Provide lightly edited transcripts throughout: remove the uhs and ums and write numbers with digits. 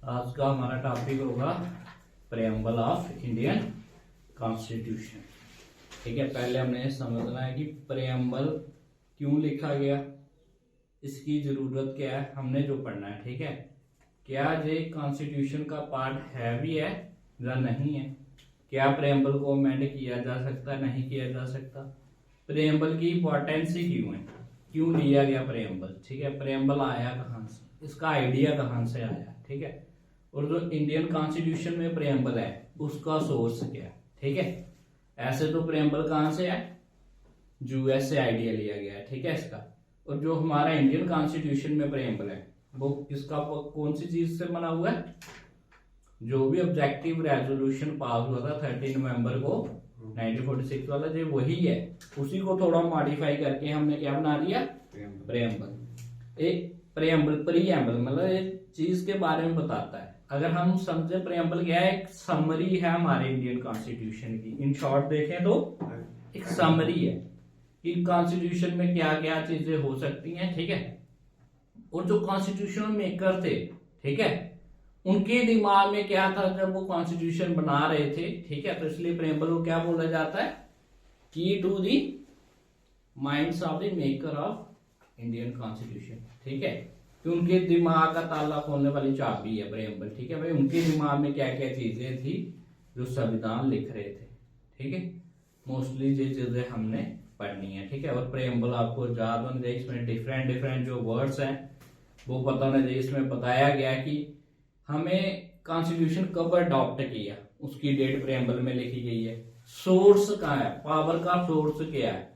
आज का हमारा टॉपिक होगा प्रेम्बल ऑफ इंडियन कॉन्स्टिट्यूशन। ठीक है, पहले हमने समझना है कि प्रेम्बल क्यों लिखा गया, इसकी जरूरत क्या है, हमने जो पढ़ना है। ठीक है, क्या ये कॉन्स्टिट्यूशन का पार्ट है भी है या नहीं है, क्या प्रेम्बल को अमेंड किया जा सकता है, नहीं किया जा सकता, प्रेम्बल की इंपॉर्टेंस ही क्यों है, क्यों लिया गया प्रेम्बल। ठीक है, प्रेम्बल आया कहाँ से, इसका आइडिया कहाँ से आया। ठीक है, और जो इंडियन कॉन्स्टिट्यूशन में प्रेम्बल है उसका सोर्स क्या है। ठीक है, ऐसे तो प्रेम्बल कहाँ से है, यूएस से आइडिया लिया गया है। ठीक है इसका, और जो हमारा इंडियन कॉन्स्टिट्यूशन में प्रेम्बल है वो किसका, कौन सी चीज से बना हुआ है, जो भी ऑब्जेक्टिव रेजोल्यूशन पास हुआ था 30 नवंबर को 1946 वाला, जो वही है, उसी को थोड़ा मॉडिफाई करके हमने क्या बना दिया, प्रेम्बल। एक प्रेम्बल प्रीएम्बल मतलब एक चीज के बारे में बताता है। अगर हम समझे प्रेम्बल क्या है, एक समरी है हमारे इंडियन कॉन्स्टिट्यूशन की। इन शॉर्ट देखें तो एक समरी है कि कॉन्स्टिट्यूशन में क्या क्या चीजें हो सकती हैं। ठीक है, और जो कॉन्स्टिट्यूशन मेकर थे, ठीक है, उनके दिमाग में क्या था जब वो कॉन्स्टिट्यूशन बना रहे थे। ठीक है, तो इसलिए प्रेम्बल को क्या बोला जाता है, key to the minds of the maker of Indian constitution. ठीक है, कि उनके दिमाग का ताला खोलने वाली चाबी है प्रेम्बल। ठीक है भाई, उनके दिमाग में क्या क्या चीजें थी जो संविधान लिख रहे थे। ठीक है, मोस्टली ये चीजें हमने पढ़नी है। ठीक है, और प्रेम्बल आपको याद होना चाहिए, इसमें डिफरेंट डिफरेंट जो वर्ड्स हैं वो पता होना चाहिए। इसमें बताया गया कि हमें कॉन्स्टिट्यूशन कब अडॉप्ट किया, उसकी डेट प्रेम्बल में लिखी गई है। सोर्स कहाँ है, पावर का सोर्स क्या है।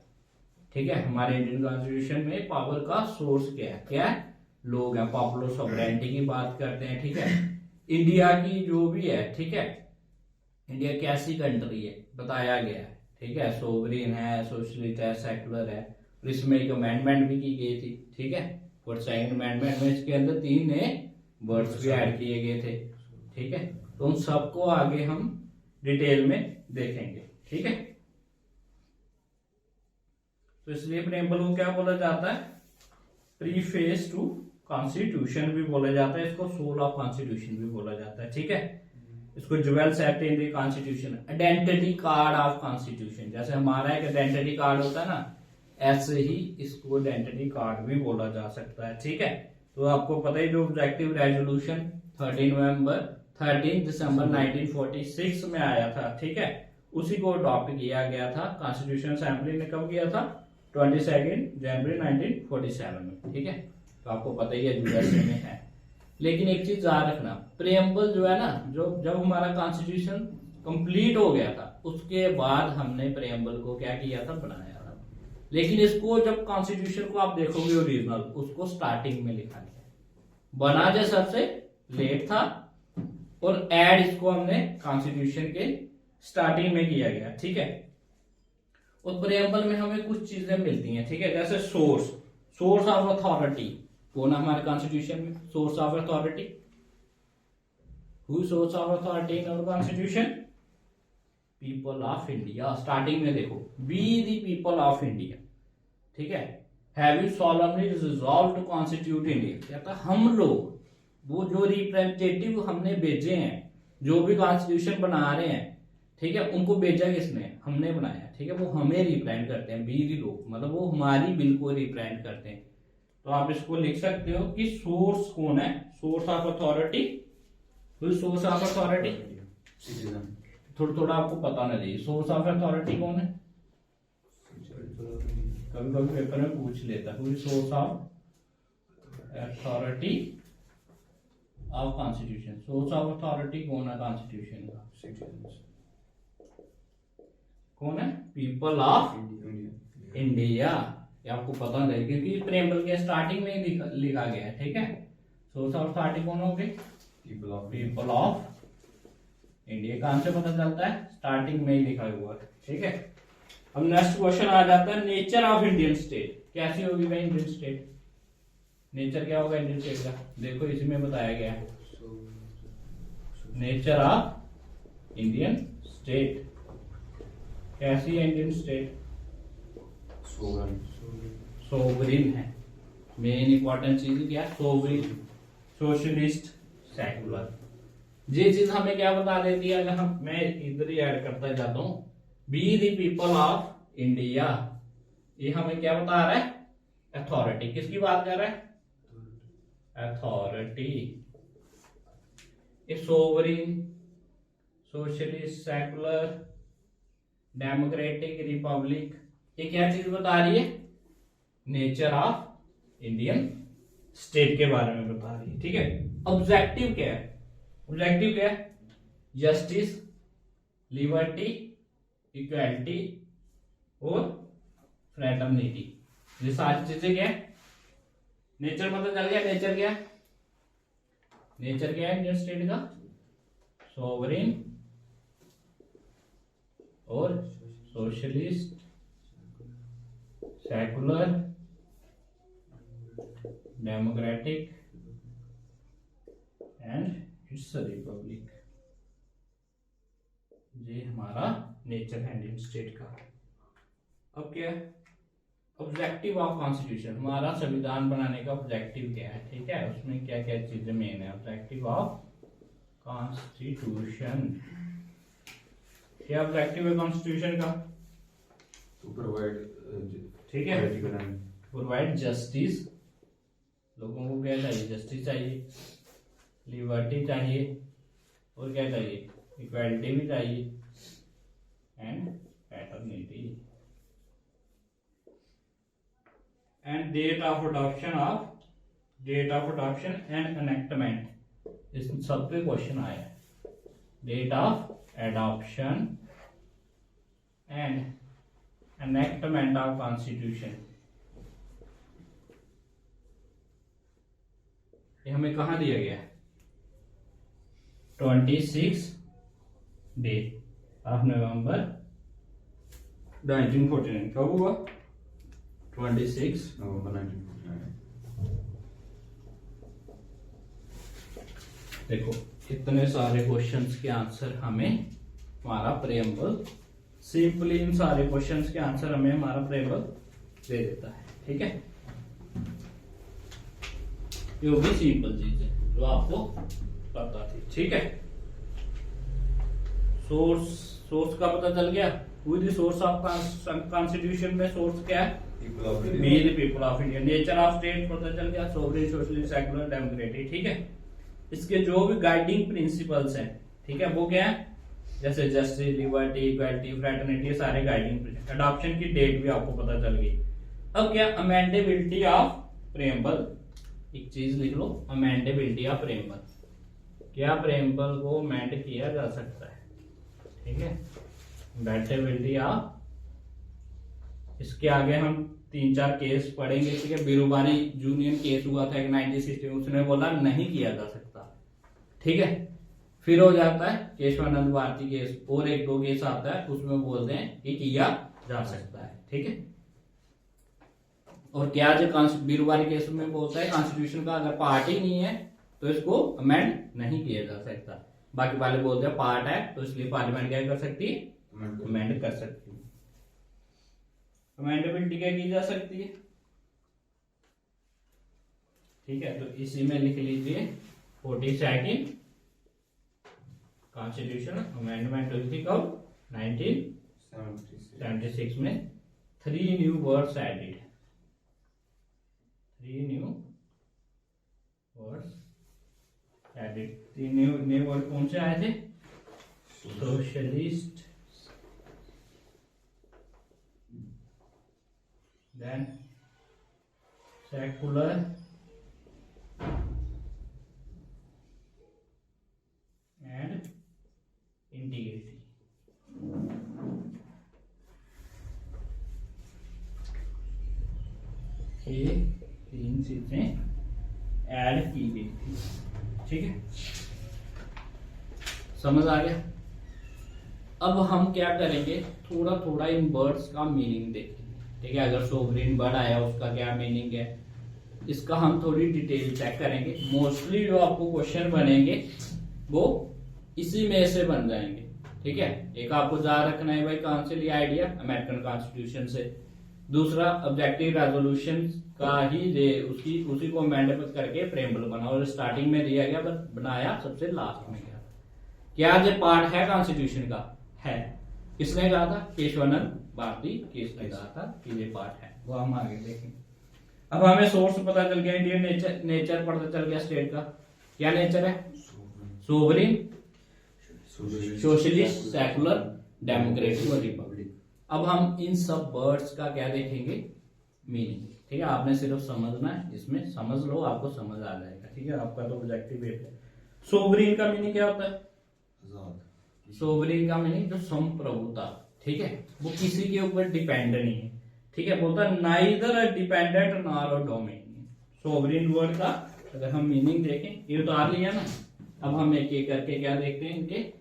ठीक है, हमारे इंडियन कॉन्स्टिट्यूशन में पावर का सोर्स क्या है, लोग हैं, पॉपुलर सॉवरेनिटी की बात करते हैं। ठीक है, इंडिया की जो भी है, ठीक है, इंडिया कैसी कंट्री है बताया गया है। ठीक है, सोवरेन है, सोशलिस्ट है, सेकुलर है, और इसमें एक अमेंडमेंट भी की गई थी। ठीक है, और सेकंड अमेंडमेंट में इसके अंदर 3 नए वर्ड्स भी ऐड किए गए थे। ठीक है, तो उन सबको आगे हम डिटेल में देखेंगे। ठीक है, तो इसलिए प्रेम्बल को क्या बोला जाता है, प्रीफेस टू कॉन्स्टिट्यूशन भी बोला जाता है, इसको सोल ऑफ कॉन्स्टिट्यूशन भी बोला जाता है। ठीक है, इसको jewel set in the constitution, identity card of constitution. जैसे हमारा एक आइडेंटिटी कार्ड होता है ना, ऐसे ही इसको आइडेंटिटी कार्ड भी बोला जा सकता है। ठीक है, तो आपको पता है जो ऑब्जेक्टिव रेजोल्यूशन 13 दिसंबर 1946 में आया था, ठीक है, उसी को अडॉप्ट किया गया था कॉन्स्टिट्यूशन असेंबली ने। कब किया था, 22 जनवरी 1947 में। ठीक है, तो आपको पता ही है यूएसए में है। लेकिन एक चीज याद रखना, प्रेम्बल जो है ना, जो जब हमारा कॉन्स्टिट्यूशन कंप्लीट हो गया था उसके बाद हमने प्रेम्बल को क्या किया था, बनाया था। लेकिन इसको जब कॉन्स्टिट्यूशन को आप देखोगे ओरिजिनल, उसको स्टार्टिंग में लिखा गया, बना जो सबसे लेट था, और ऐड इसको हमने कॉन्स्टिट्यूशन के स्टार्टिंग में किया गया। ठीक है, और प्रेम्बल में हमें कुछ चीजें मिलती हैं। ठीक है, जैसे सोर्स ऑफ अथॉरिटी कौन है हमारे कॉन्स्टिट्यूशन में, source of authority, who source of authority in our constitution, people of India. Starting में देखो, we the people of India. ठीक है, having solemnly resolve to constitute India, कहता हम लोग, वो जो रिप्रेजेंटेटिव हमने भेजे हैं, जो भी कॉन्स्टिट्यूशन बना रहे हैं, ठीक है, उनको भेजा किसने, हमने बनाया। ठीक है, वो हमें रिप्रेजेंट करते हैं, वी द लोग, मतलब वो हमारी बिल को रिप्रेजेंट करते हैं। तो आप इसको लिख सकते हो कि सोर्स कौन है, source of authority, source of authority citizen. थोड़ा थोड़ा आपको पता होना चाहिए सोर्स ऑफ अथॉरिटी कौन है, कभी कभी पेपर में पूछ लेता है, source of authority of constitution. Source of authority कौन है कॉन्स्टिट्यूशन का, सिटीजन कौन है, पीपल ऑफ इंडिया। ये आपको पता होना चाहिए क्योंकि प्रेम्बल के स्टार्टिंग में ही लिखा गया है। ठीक है, सोर्स ऑफ अथॉरिटी कौन हो गए, पीपल ऑफ इंडिया। कहां से पता चलता है, स्टार्टिंग में ही लिखा हुआ है। ठीक है, अब नेक्स्ट क्वेश्चन आ जाता है, नेचर ऑफ इंडियन स्टेट कैसी होगी भाई, इंडियन स्टेट नेचर क्या होगा इंडियन स्टेट का, देखो इसमें बताया गया है, नेचर ऑफ इंडियन स्टेट कैसी है, इंडियन स्टेट सोवरेन है। मेन इंपॉर्टेंट चीज क्या, सोवरेन, सोशलिस्ट, सेकुलर। ये चीज हमें क्या बता देती है, अगर हम मैं इधर ही ऐड करता जाता हूं, be the people of India, ये हमें क्या बता रहा है, अथॉरिटी, किसकी बात कर रहा है, authority, a sovereign, socialist, secular, democratic, republic, ये क्या चीज बता रही है, नेचर ऑफ इंडियन स्टेट के बारे में बता रही है। ठीक है, ऑब्जेक्टिव क्या है, ऑब्जेक्टिव क्या है, जस्टिस, लिबर्टी, इक्वालिटी और फ्रेटर्निटी, ये सारी चीजें क्या है, नेचर मतलब चल गया, नेचर क्या है, नेचर क्या है इंडियन स्टेट का, सोवरेन और socialist, secular, democratic and it's Republic, ये हमारा नेचर है इंडियन स्टेट का। अब क्या है, ऑब्जेक्टिव ऑफ कॉन्स्टिट्यूशन, हमारा संविधान बनाने का ऑब्जेक्टिव क्या है, ठीक है, उसमें क्या क्या चीजें मेन है, ऑब्जेक्टिव ऑफ कॉन्स्टिट्यूशन, क्या ऑब्जेक्टिव है कॉन्स्टिट्यूशन का, टू प्रोवाइड, ठीक है, प्रोवाइड जस्टिस, लोगों को क्या चाहिए, जस्टिस चाहिए, लिबर्टी चाहिए और क्या चाहिए, इक्वालिटी भी चाहिए and fraternity, and date of adoption and enactment, इस सब पे क्वेश्चन आया है, date of adoption and enactment of constitution, ये हमें कहां दिया गया है, 26 डे ऑफ नवंबर 1949, कब हुआ, 26 नवंबर 1949। देखो इतने सारे क्वेश्चंस के आंसर हमें हमारा प्रेम्बल, सिंपली इन सारे क्वेश्चंस के आंसर हमें हमारा प्रेम्बल दे देता है। ठीक है, ये होगी सिंपल चीज है जो आपको पता थी। ठीक है, सोर्स का पता चल गया, who is the source of constitution में सोर्स क्या है, be the people of India, nature of state पता चल गया, सोवरेन, सोशलिस्ट, सेकुलर, डेमोक्रेटिक। ठीक है, इसके जो भी गाइडिंग प्रिंसिपल्स हैं, ठीक है, वो क्या है, जैसे जस्टिस, लिबर्टी, इक्वालिटी, फ्रेटर्निटी, ये सारे गाइडिंग प्रिंसिपल। अडॉप्शन की डेट भी आपको पता चल गई। अब क्या, अमेंडेबिलिटी ऑफ प्रेम्बल, एक चीज लिख लो, अमेंडेबिलिटी ऑफ प्रेम्बल, क्या प्रेम्बल को अमेंड किया जा सकता है। ठीक है, अमेंडेबिलिटी ऑफ, इसके आगे हम 3-4 केस पढ़ेंगे। ठीक है, बिरुबानी यूनियन केस हुआ था एक 1960 में, उसने बोला नहीं किया जा सकता। ठीक है, फिर हो जाता है केशवानंद भारती केस, और 1-2 केस आता है, उसमें बोलते हैं कि किया जा सकता है। ठीक है, और क्या जो बिरुबानी केस में बोलता है कॉन्स्टिट्यूशन का अगर पार्ट ही नहीं है तो इसको अमेंड नहीं किया जा सकता। बाकी वाले बोलते हैं पार्ट है तो इसलिए पार्लियामेंट क्या कर सकती है, अमेंड कर सकती है। अमेंडेबिलिटी क्या की जा सकती है। ठीक है, तो इसी में लिख लीजिए 42 कॉन्स्टिट्यूशन अमेंडमेंट हुई थी कब, 1976 में। 3 new words added, 3 new words added. 3 new word कौन से आए थे, socialist, then secular and integrity। ये 3 चीजें ऐड की गई थी। ठीक है, समझ आ गया। अब हम क्या करेंगे, थोड़ा थोड़ा इन वर्ड्स का मीनिंग देखेंगे। ठीक है, अगर सोवरेन वर्ड आया उसका क्या मीनिंग है, इसका हम थोड़ी डिटेल चेक करेंगे। मोस्टली जो आपको क्वेश्चन बनेंगे वो इसी में से बन जाएंगे। ठीक है, एक आपको याद रखना है भाई, कहां से लिया आइडिया, अमेरिकन कॉन्स्टिट्यूशन से। दूसरा, ऑब्जेक्टिव रेजोल्यूशन का ही उसी को अमेंड करके प्रेम्बल बना, और स्टार्टिंग में दिया गया बट बनाया सबसे लास्ट में गया। क्या ये पार्ट है कॉन्स्टिट्यूशन का? है। किसने कहा था? केशवानंद भारती केस ने कहा था कि ये पार्ट है। वो हम आगे देखेंगे। अब हमें सोर्स पता चल गया, इंडियन नेचर पता चल गया स्टेट का। क्या नेचर है? सोवरेन, सोशलिस्ट, सेकुलर, डेमोक्रेटिक और रिपब्लिक। अब हम इन सब वर्ड्स का क्या देखेंगे? मीनिंग। ठीक है, आपने सिर्फ समझना है, इसमें समझ लो, आपको समझ आ जाएगा। ठीक है, आपका तो ऑब्जेक्टिव है। सोवरेन का मीनिंग क्या होता है? सोवरेन का मीनिंग जो संप्रभुता। ठीक है, वो किसी के ऊपर डिपेंड नहीं है। ठीक है, बोलता है neither dependent nor dominion. Sovereign word का अगर हम मीनिंग देखें, ये उतार लिया ना, अब हम एक एक करके क्या देखते हैं, इनके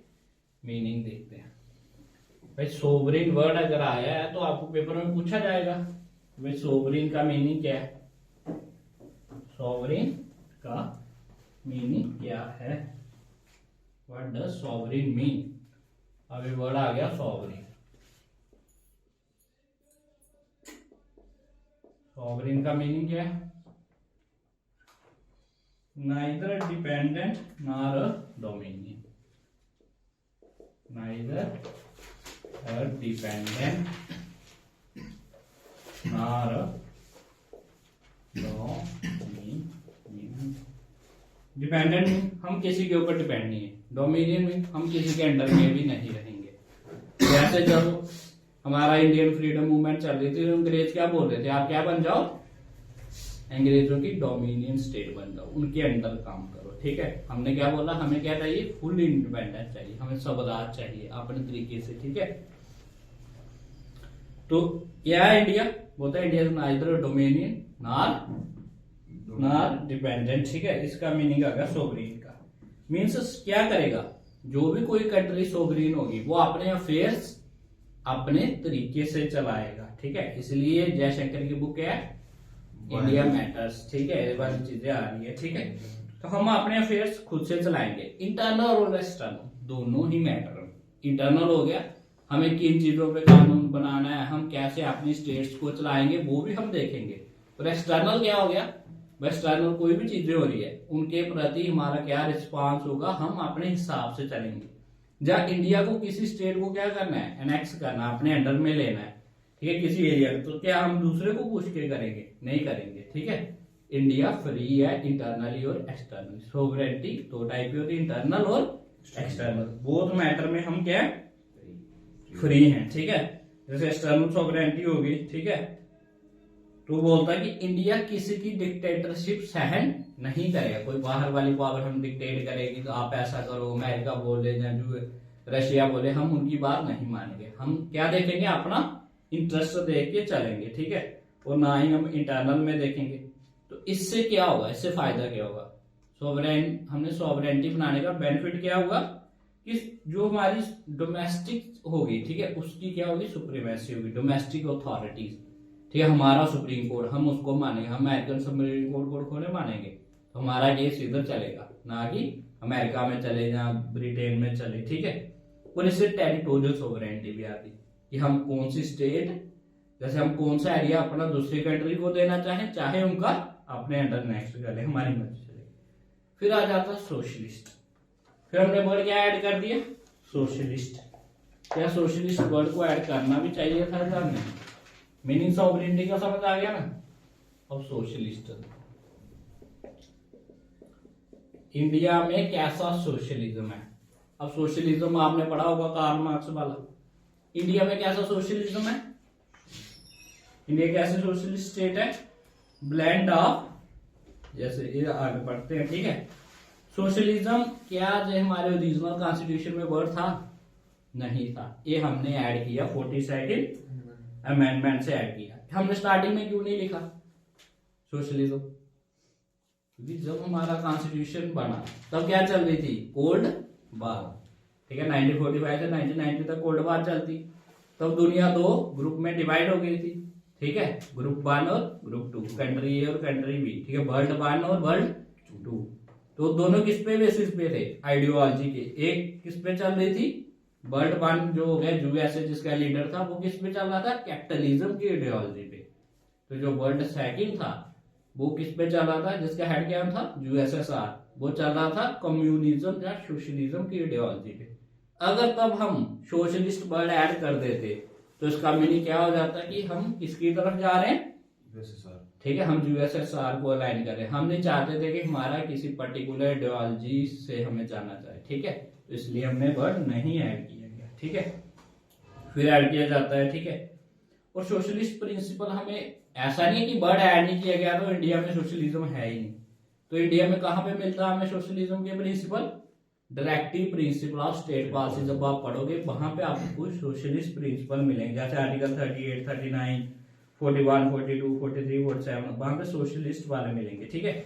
मीनिंग देखते हैं। भाई सोवरेन वर्ड अगर आया है तो आपको पेपर में पूछा जाएगा भाई सोवरेन का मीनिंग क्या है? सोवरेन का मीनिंग क्या है? What does sovereign mean? अब ये वर्ड आ गया सोवरेन। सोवरेन का मीनिंग क्या है? Neither dependent nor dominion. Neither dependent nor dominion. Dependent mean हम किसी के ऊपर डिपेंड नहीं है। डोमिनियन मीन हम किसी के अंडर में भी नहीं रहेंगे। जैसे जब हमारा इंडियन फ्रीडम मूवमेंट चल रही थी, अंग्रेज क्या बोल रहे थे? आप क्या बन जाओ? अंग्रेजों की डोमिनियन स्टेट बन जाओ, उनके अंडर काम करो। ठीक है, हमने क्या बोला? हमें क्या चाहिए? फुल इंडिपेंडेंस चाहिए, हमें स्वराज चाहिए अपने तरीके से। ठीक है, तो क्या है इंडिया? बोलता है India is neither dominion nor dependent. ठीक है, इसका मीनिंग आ गया सोवरेन का। मीन्स क्या करेगा? जो भी कोई कंट्री सोवरेन होगी वो अपने अफेयर्स अपने तरीके से चलाएगा। ठीक है, इसलिए जयशंकर की बुक है इंडिया मैटर्स। ठीक है, ये वाली चीजें आ रही है। ठीक है, तो हम अपने अफेयर्स खुद से चलाएंगे, इंटरनल और एक्सटर्नल दोनों ही मैटर। इंटरनल हो गया हमें किन चीजों पे कानून बनाना है, हम कैसे अपनी स्टेट्स को चलाएंगे, वो भी हम देखेंगे। और एक्सटर्नल क्या हो गया? एक्सटर्नल कोई भी चीजें हो रही है उनके प्रति हमारा क्या रिस्पांस होगा, हम अपने हिसाब से चलेंगे। जहाँ इंडिया को किसी स्टेट को क्या करना है? एनेक्स करना, अपने अंडर में लेना है। ठीक है, किसी एरिया में, तो क्या हम दूसरे को पूछ के करेंगे? नहीं करेंगे। ठीक है, इंडिया फ्री है इंटरनली और एक्सटर्नली। सोवरेनिटी दो टाइप की होती है, इंटरनल और एक्सटर्नल। बोथ मैटर में हम क्या फ्री हैं। ठीक है, जैसे एक्सटर्नल सोवरेनिटी होगी। ठीक है, तो बोलता है कि इंडिया किसी की डिक्टेटरशिप सहन नहीं करेगा। कोई बाहर वाली पावर हम डिक्टेट करेगी तो आप ऐसा करो, अमेरिका बोले या जो रशिया बोले, हम उनकी बात नहीं मानेंगे। हम क्या देखेंगे? अपना इंटरेस्ट देख के चलेंगे। ठीक है, और ना ही हम इंटरनल में देखेंगे। तो इससे क्या होगा? इससे फायदा क्या होगा? सोवरेन हमने सोवरेनिटी बनाने का बेनिफिट क्या होगा कि जो हमारी डोमेस्टिक होगी, ठीक है, उसकी क्या होगी? सुप्रीमेसी होगी, डोमेस्टिक अथॉरिटीज। ठीक है, हमारा सुप्रीम कोर्ट हम उसको मानेंगे, हम अमेरिकन सुप्रीम कोर्ट को नहीं मानेंगे, तो हमारा केस इधर चलेगा, ना कि अमेरिका में चले या ब्रिटेन में चले। ठीक है, और इससे टेरिटोरियल सोवरेनिटी भी आती कि हम कौन सी स्टेट, जैसे हम कौन सा एरिया अपना दूसरी कंट्री को देना चाहें, चाहे उनका अपने अंडर नेक्स्ट कर ले, हमारी मर्जी चलेगी। फिर आ जाता सोशलिस्ट। फिर हमने वर्ड क्या ऐड कर दिया? सोशलिस्ट। क्या सोशलिस्ट वर्ड को ऐड करना भी चाहिए था या नहीं? मीनिंग सॉवरेनिटी का समझ आ गया ना। अब सोशलिस्ट, इंडिया में कैसा सोशलिज्म है? अब सोशलिज्म आपने पढ़ा होगा कार्ल मार्क्स वाला। इंडिया में कैसा सोशलिज्म है? इंडिया कैसे सोशलिस्ट स्टेट है? ब्लेंड ऑफ, जैसे ये आगे बढ़ते हैं। ठीक है, सोशलिज्म क्या जो हमारे ओरिजिनल कॉन्स्टिट्यूशन में वर्ड था? नहीं था, ये हमने ऐड किया 42nd अमेंडमेंट से ऐड किया। हमने स्टार्टिंग में क्यों नहीं लिखा सोशलिज्म? क्योंकि जब हमारा कॉन्स्टिट्यूशन बना तब क्या चल रही थी? Cold war. ठीक है, 1945 से 1990 तक कोल्ड वार चलती। तब दुनिया दो ग्रुप में डिवाइड हो गई थी। ठीक है, ग्रुप 1 और ग्रुप 2, कंट्री ए और कंट्री बी। ठीक है, वर्ल्ड 1 और वर्ल्ड 2। तो दोनों किस पे बेसिस पे थे? आइडियोलॉजी के। एक किस पे चल रही थी? वर्ल्ड 1 जो हो गया यूएसए जिसका लीडर था, वो किस पे चल रहा था? कैपिटलिज्म की आइडियोलॉजी पे। तो जो वर्ल्ड 2 था वो किस पे चल रहा था? जिसका हेड क्या था? यूएसएसआर। वो चल रहा था कम्युनिज्म या सोशलिज्म की आइडियोलॉजी पे। अगर तब हम सोशलिस्ट वर्ड ऐड कर देते तो इसका मीनिंग क्या हो जाता कि हम किसकी तरफ जा रहे हैं, USSR। ठीक है, हम यूएसएसआर को अलाइन कर रहे हैं। हम नहीं चाहते थे कि हमारा किसी पर्टिकुलर आइडियोलॉजी से हमें जाना चाहिए, ठीक है, तो इसलिए हमने वर्ड नहीं ऐड किया गया, ठीक है, फिर ऐड किया जाता है, ठीक है। और सोशलिस्ट प्रिंसिपल हमें ऐसा नहीं है कि वर्ड ऐड नहीं किया गया तो इंडिया में सोशलिज्म है ही नहीं। तो इंडिया में कहां पे मिलता है हमें सोशलिज्म के principle, directive principle of state policy जब आप पढ़ोगे वहां पे आपको सोशलिस्ट प्रिंसिपल मिलेंगे, जैसे आर्टिकल 38, 39, 41, 42, 43, 47 वहां पे सोशलिस्ट वाले मिलेंगे, ठीक है।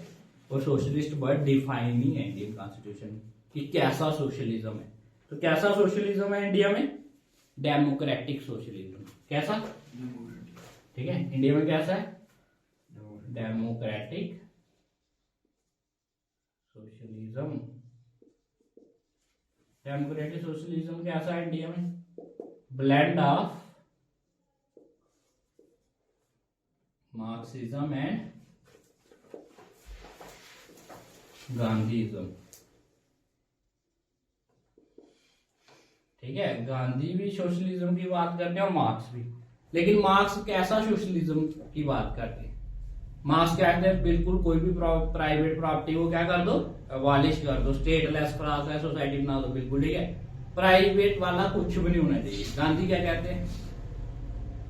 और सोशलिस्ट वर्ड डिफाइन ही है इंडियन कॉन्स्टिट्यूशन कि कैसा सोशलिज्म है। तो कैसा सोशलिज्म है इंडिया में, डेमोक्रेटिक सोशलिज्म। कैसा, ठीक है, इंडिया में कैसा है, डेमोक्रेटिक सोशलिज्म। डेमोक्रेटिक सोशलिज्म कैसा है इंडिया में, ब्लेंड ऑफ मार्क्सिज्म एंड गांधीइज्म, ठीक है। गांधी भी सोशलिज्म की बात करते हैं और मार्क्स भी, लेकिन मार्क्स कैसा सोशलिज्म की बात करते हैं, मार्क्स कहते हैं बिल्कुल कोई भी प्राइवेट प्रॉपर्टी को क्या कर दो, अबॉलिश कर दो, स्टेटलेस क्लास सोसाइटी बना दो, बिल्कुल ठीक है, प्राइवेट वाला कुछ भी नहीं होना चाहिए। गांधी क्या कहते हैं,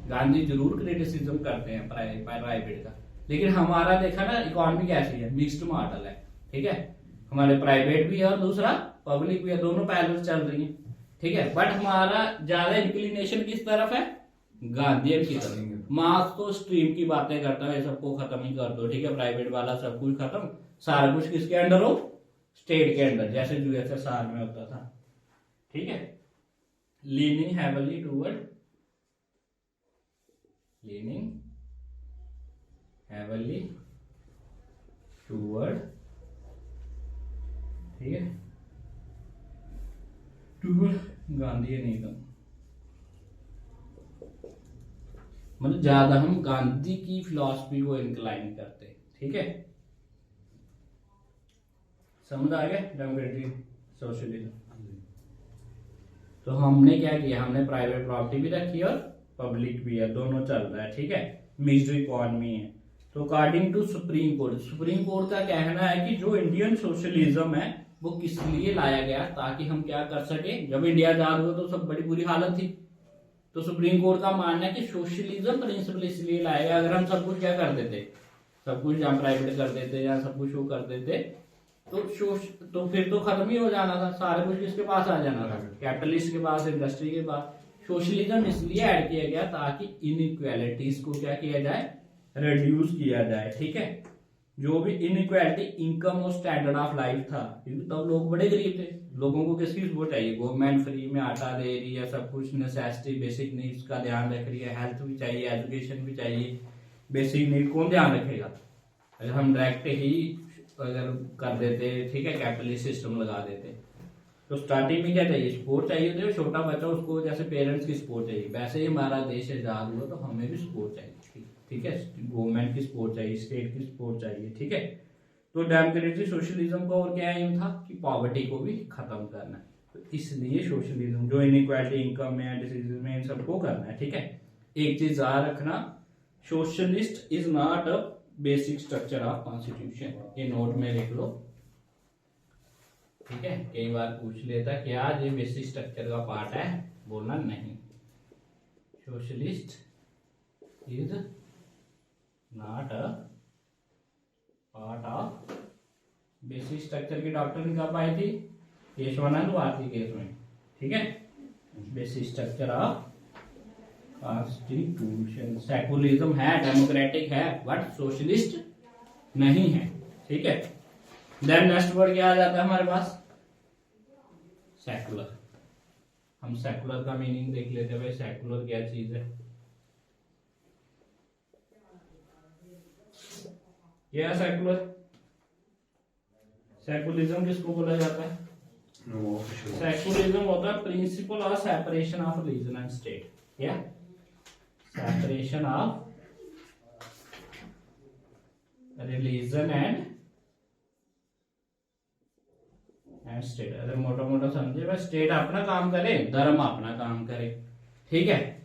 गांधी जरूर क्रिटिसिज्म करते हैं प्राइवेट का, लेकिन हमारा देखा ना इकोनॉमी कैसी है, मिक्स्ड मॉडल है, ठीक है, हमारे प्राइवेट भी है और दूसरा पब्लिक भी है, दोनों पैरेलल चल रही है, ठीक है। बट हमारा ज्यादा इंक्लिनेशन किस तरफ है, गांधीयन की तरफ। मार्क्स तो स्ट्रीम की बातें करता है, सबको खत्म ही कर दो, ठीक है, प्राइवेट वाला सब कुछ खत्म, सारा कुछ किसके अंडर हो, स्टेट के अंडर, जैसे यूएसएसआर में होता था, ठीक है। Leaning heavily toward, leaning heavily toward, ठीक है, टूवर्ड गांधीयनिज्म, मतलब ज्यादा हम गांधी की फिलॉसफी को इंक्लाइन करते हैं, ठीक है। समझ आ गया डेमोक्रेटिक सोशलिज्म। तो हमने क्या किया, हमने प्राइवेट प्रॉपर्टी भी रखी और पब्लिक भी है, दोनों चल रहा है, ठीक है, मिक्स्ड इकोनॉमी है। तो अकॉर्डिंग टू सुप्रीम कोर्ट का कहना है कि जो इंडियन सोशलिज्म है वो किस लिए लाया गया, ताकि हम क्या कर सके, जब इंडिया आजाद हुआ तो सब बड़ी बुरी हालत थी, तो सुप्रीम कोर्ट का मानना है कि सोशलिज्म प्रिंसिपल इसलिए लाया गया। अगर हम सब कुछ क्या कर देते, सब कुछ या प्राइवेट कर देते या सब कुछ वो कर देते तो फिर तो खत्म ही हो जाना था, सारे कुछ किसके पास आ जाना था, कैपिटलिस्ट के पास, इंडस्ट्री के पास। सोशलिज्म इसलिए ऐड किया गया ताकि इनइक्वालिटीज को क्या किया जाए, रिड्यूस किया जाए, ठीक है। जो भी इनइक्वालिटी, इनकम और स्टैंडर्ड ऑफ लाइफ था, क्योंकि तब लोग बड़े गरीब थे, लोगों को किसकी सपोर्ट चाहिए, गवर्नमेंट फ्री में आटा दे रही है, सब कुछ नेसेसिटी बेसिक नीड्स का ध्यान रख रही है, हेल्थ भी चाहिए, एजुकेशन भी चाहिए, बेसिक नीड कौन ध्यान रखेगा। अगर हम डायरेक्ट ही अगर कर देते, ठीक है, कैपिटलिस्ट सिस्टम लगा देते, तो स्टार्टिंग में क्या चाहिए, सपोर्ट चाहिए, तो छोटा बच्चा उसको जैसे पेरेंट्स की सपोर्ट चाहिए, वैसे ही हमारा देश आजाद हुआ तो हमें भी सपोर्ट चाहिए, ठीक है, गवर्नमेंट की सपोर्ट चाहिए, स्टेट की सपोर्ट चाहिए, ठीक है। तो डेमोक्रेटिक सोशलिज्म का और क्या एम था कि पॉवर्टी को भी खत्म करना है, तो इसलिए सोशलिज्म जो इनइक्वालिटी, इनकम में, डिसीज में, इन सबको करना है, ठीक है। एक चीज याद रखना, socialist is not a basic structure of constitution, ये नोट में लिख लो, ठीक है, कई बार पूछ लेता क्या ये बेसिक स्ट्रक्चर का पार्ट है, बोलना नहीं, socialist is not a part of basic structure की डॉक्टर कब आई थी, केशवानंद भारती केस में, ठीक है, basic structure of constitution. Secularism है, डेमोक्रेटिक है, बट सोशलिस्ट नहीं है, ठीक है। देन नेक्स्ट वर्ड क्या आ जाता है हमारे पास, सेकुलर। हम सेकुलर का मीनिंग देख लेते हैं, भाई सेकुलर क्या चीज है, क्या है सेकुलर, सेकुलरिज्म किसको बोला जाता है, सेकुलरिज्म होता है principle of separation of religion and state, क्या, separation of religion and and state. अगर मोटा मोटा समझे भाई, स्टेट अपना काम करे, धर्म अपना काम करे, ठीक है।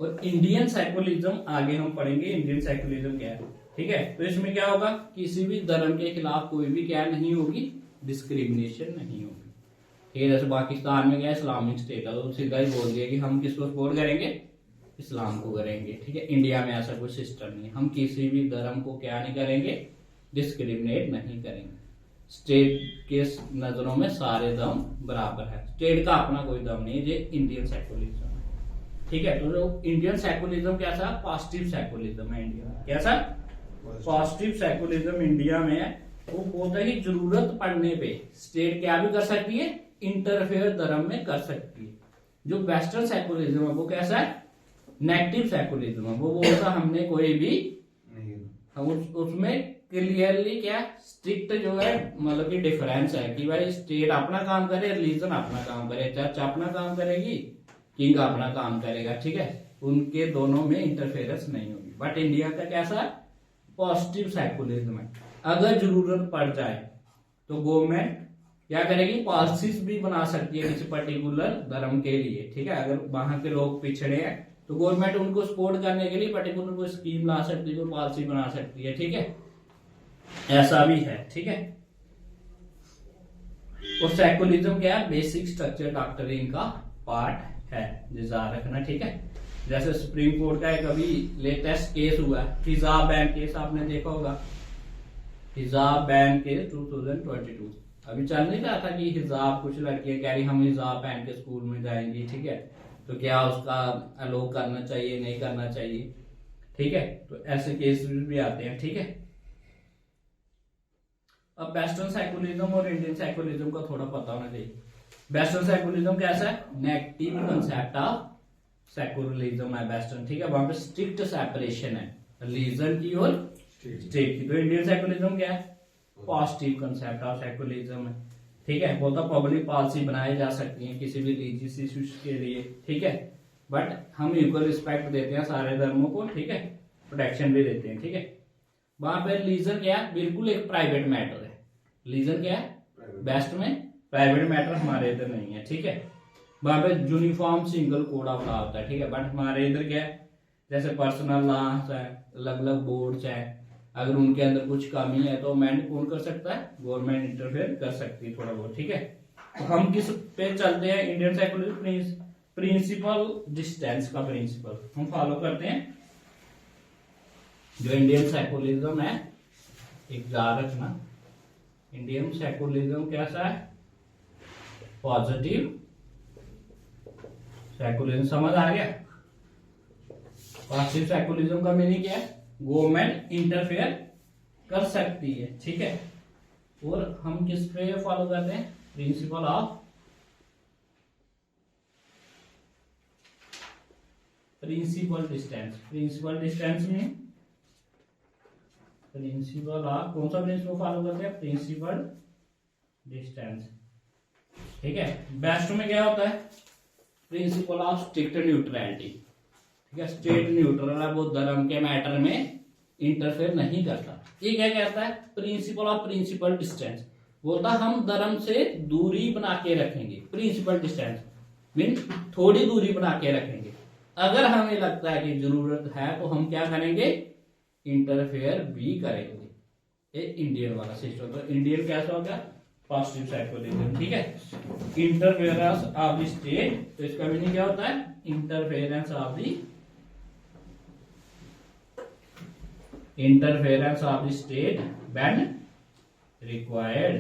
और इंडियन सेकुलरिज्म आगे हम पढ़ेंगे, इंडियन सेकुलरिज्म क्या है, ठीक है। तो इसमें क्या होगा, किसी भी धर्म के खिलाफ कोई भी क्या नहीं होगी, डिस्क्रिमिनेशन नहीं होगी, ठीक है। जैसे पाकिस्तान में क्या इस्लामिक स्टेट है, तो सीधा ही बोल दिया कि हम किसको सपोर्ट करेंगे, इस्लाम को करेंगे, ठीक है। इंडिया में ऐसा कोई सिस्टम नहीं है, हम किसी भी धर्म को क्या नहीं करेंगे, डिस्क्रिमिनेट नहीं करेंगे। स्टेट के नजरों में सारे धर्म बराबर है, स्टेट का अपना कोई धर्म नहीं है, ये इंडियन सेकुलरिज्म है, ठीक है। तो जो इंडियन सेकुलरिज्म कैसा, पॉजिटिव सेकुलरिज्म है इंडिया में, कैसा पॉजिटिव सेकुलरिज्म इंडिया में है। वो बोलता है कि जरूरत पड़ने पे स्टेट क्या भी कर सकती है, इंटरफेयर धर्म में कर सकती है। जो वेस्टर्न सेकुलरिज्म है वो कैसा है, नेगेटिव सेकुलरिज्म है। वो बोलता हमने कोई भी हम उसमें क्लियरली क्या स्ट्रिक्ट जो है, मतलब कि डिफरेंस है कि भाई स्टेट अपना काम करे, रिलीजन अपना काम करे, चर्च अपना काम करेगी, किंग अपना काम करेगा, ठीक है। उनके दोनों में इंटरफेरेंस नहीं होगी। बट इंडिया का कैसा पॉजिटिव सेकुलरिज्म है। अगर जरूरत पड़ जाए तो गवर्नमेंट क्या करेगी, पॉलिसीज भी बना सकती है किसी पर्टिकुलर धर्म के लिए, ठीक है। अगर वहां के लोग पिछड़े हैं तो गवर्नमेंट उनको सपोर्ट करने के लिए पर्टिकुलर कोई स्कीम ला सकती है, कोई पॉलिसी बना सकती है, ठीक है। ऐसा भी है, ठीक है। और सेकुलरिज्म क्या है, बेसिक स्ट्रक्चर डॉक्ट्रिन का पार्ट है, याद रखना, ठीक है। जैसे सुप्रीम कोर्ट का एक अभी लेटेस्ट केस हुआ है, हिजाब बैन केस, आपने देखा होगा, हिजाब बैन केस 2022। अभी चल नहीं रहा था कि हिजाब, कुछ लड़कियां कह रही हम हिजाब पहन के स्कूल में जाएंगी, ठीक है। तो क्या उसका अलो करना चाहिए, नहीं करना चाहिए, ठीक है। तो ऐसे केस भी आते हैं, ठीक है। अब वेस्टर्न सेकुलरिज्म और इंडियन सेकुलरिज्म का थोड़ा पता होना चाहिए। वेस्टर्न सेकुलरिज्म कैसा है, नेगेटिव कंसेप्ट ऑफ सेकुलरिज्म है वेस्टर्न, ठीक है। वहां पे स्ट्रिक्ट सेपरेशन है रिलीजन की और स्टेट की। तो इंडियन सेकुलरिज्म क्या है, पॉजिटिव कंसेप्ट ऑफ सेकुलरिज्म है, ठीक है। बोलता पब्लिक पॉलिसी बनाई जा सकती है किसी भी रिलीजियस इश्यूज के लिए, ठीक है। बट हम इक्वल रिस्पेक्ट देते हैं सारे धर्मों को, ठीक है, प्रोटेक्शन भी देते हैं, ठीक है। वहां पे रिलीजन क्या है, बिल्कुल एक प्राइवेट मैटर है। रिलीजन क्या है, बेस्ट में प्राइवेट मैटर हमारे इधर नहीं है, ठीक है। वहां पे uniform single code of law होता है, ठीक है। बट हमारे इधर क्या है, जैसे पर्सनल लॉस है, अलग अलग बोर्ड्स है, अगर उनके अंदर कुछ कमी है तो अमेंड कौन कर सकता है, गवर्नमेंट इंटरफेयर कर सकती है थोड़ा बहुत, ठीक है। तो हम किस पे चलते हैं, इंडियन सेकुलरिज्म प्रिंसिपल डिस्टेंस का प्रिंसिपल हम फॉलो करते हैं। जो इंडियन सेकुलरिज्म है, एक याद रखना, इंडियन सेकुलरिज्म कैसा है, पॉजिटिव सेकुलरिज्म, समझ आ गया। पॉजिटिव सेकुलरिज्म का मीनिंग क्या है, गवर्नमेंट इंटरफेयर कर सकती है, ठीक है। और हम किस पे फॉलो करते हैं, principle of principle distance. Principle distance में प्रिंसिपल ऑफ, कौन सा प्रिंसिपल फॉलो करते हैं, प्रिंसिपल डिस्टेंस, ठीक है। बेस्ट में क्या होता है, प्रिंसिपल ऑफ स्ट्रिक्ट न्यूट्रलिटी, ठीक है। स्टेट न्यूट्रल है, वो धर्म के मैटर में इंटरफेयर नहीं करता। ये क्या कहता है, प्रिंसिपल ऑफ प्रिंसिपल डिस्टेंस, बोलता हम धर्म से दूरी बना के रखेंगे। प्रिंसिपल डिस्टेंस मीन थोड़ी दूरी बना के रखेंगे, अगर हमें लगता है कि जरूरत है तो हम क्या करेंगे, इंटरफेयर भी करेंगे। ये इंडियन वाला सिस्टम। तो इंडियन कैसा होगा, पॉजिटिव सेकुलरिज्म, ठीक है। इंटरफेरेंस ऑफ द स्टेट, तो इसका मीनिंग क्या होता है, interference of the state when required.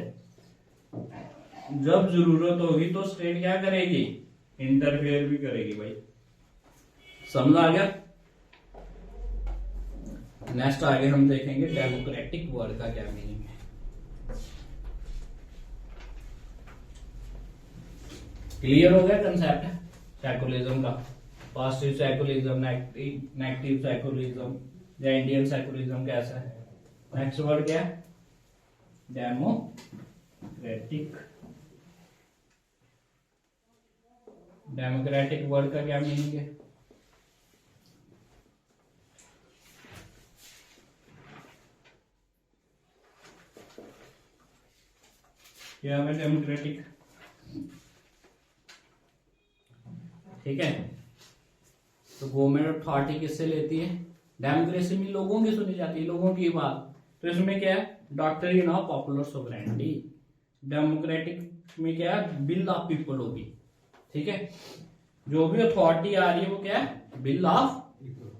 जब जरूरत होगी तो स्टेट क्या करेगी, इंटरफेयर भी करेगी, भाई समझ आ गया। नेक्स्ट आगे हम देखेंगे डेमोक्रेटिक वर्ड का क्या मीनिंग है। क्लियर हो गया कंसेप्ट सेकुलरिज्म का, पॉजिटिव सेकुलरिज्म, नेगेटिव सेकुलरिज्म या इंडियन सेकुलरिज्म कैसा है। नेक्स्ट वर्ड क्या है, डेमोक्रेटिक। डेमोक्रेटिक वर्ड का क्या मीनिंग है, क्या है डेमोक्रेटिक, ठीक है। तो गवर्नमेंट अथॉरिटी किससे लेती है? डेमोक्रेसी में लोगों की सुनी जाती है, लोगों की बात। तो इसमें क्या है? Doctrine of popular sovereignty. Democratic में क्या है? बिल ऑफ पीपल होगी, ठीक है। जो भी अथॉरिटी आ रही है वो क्या है? बिल ऑफ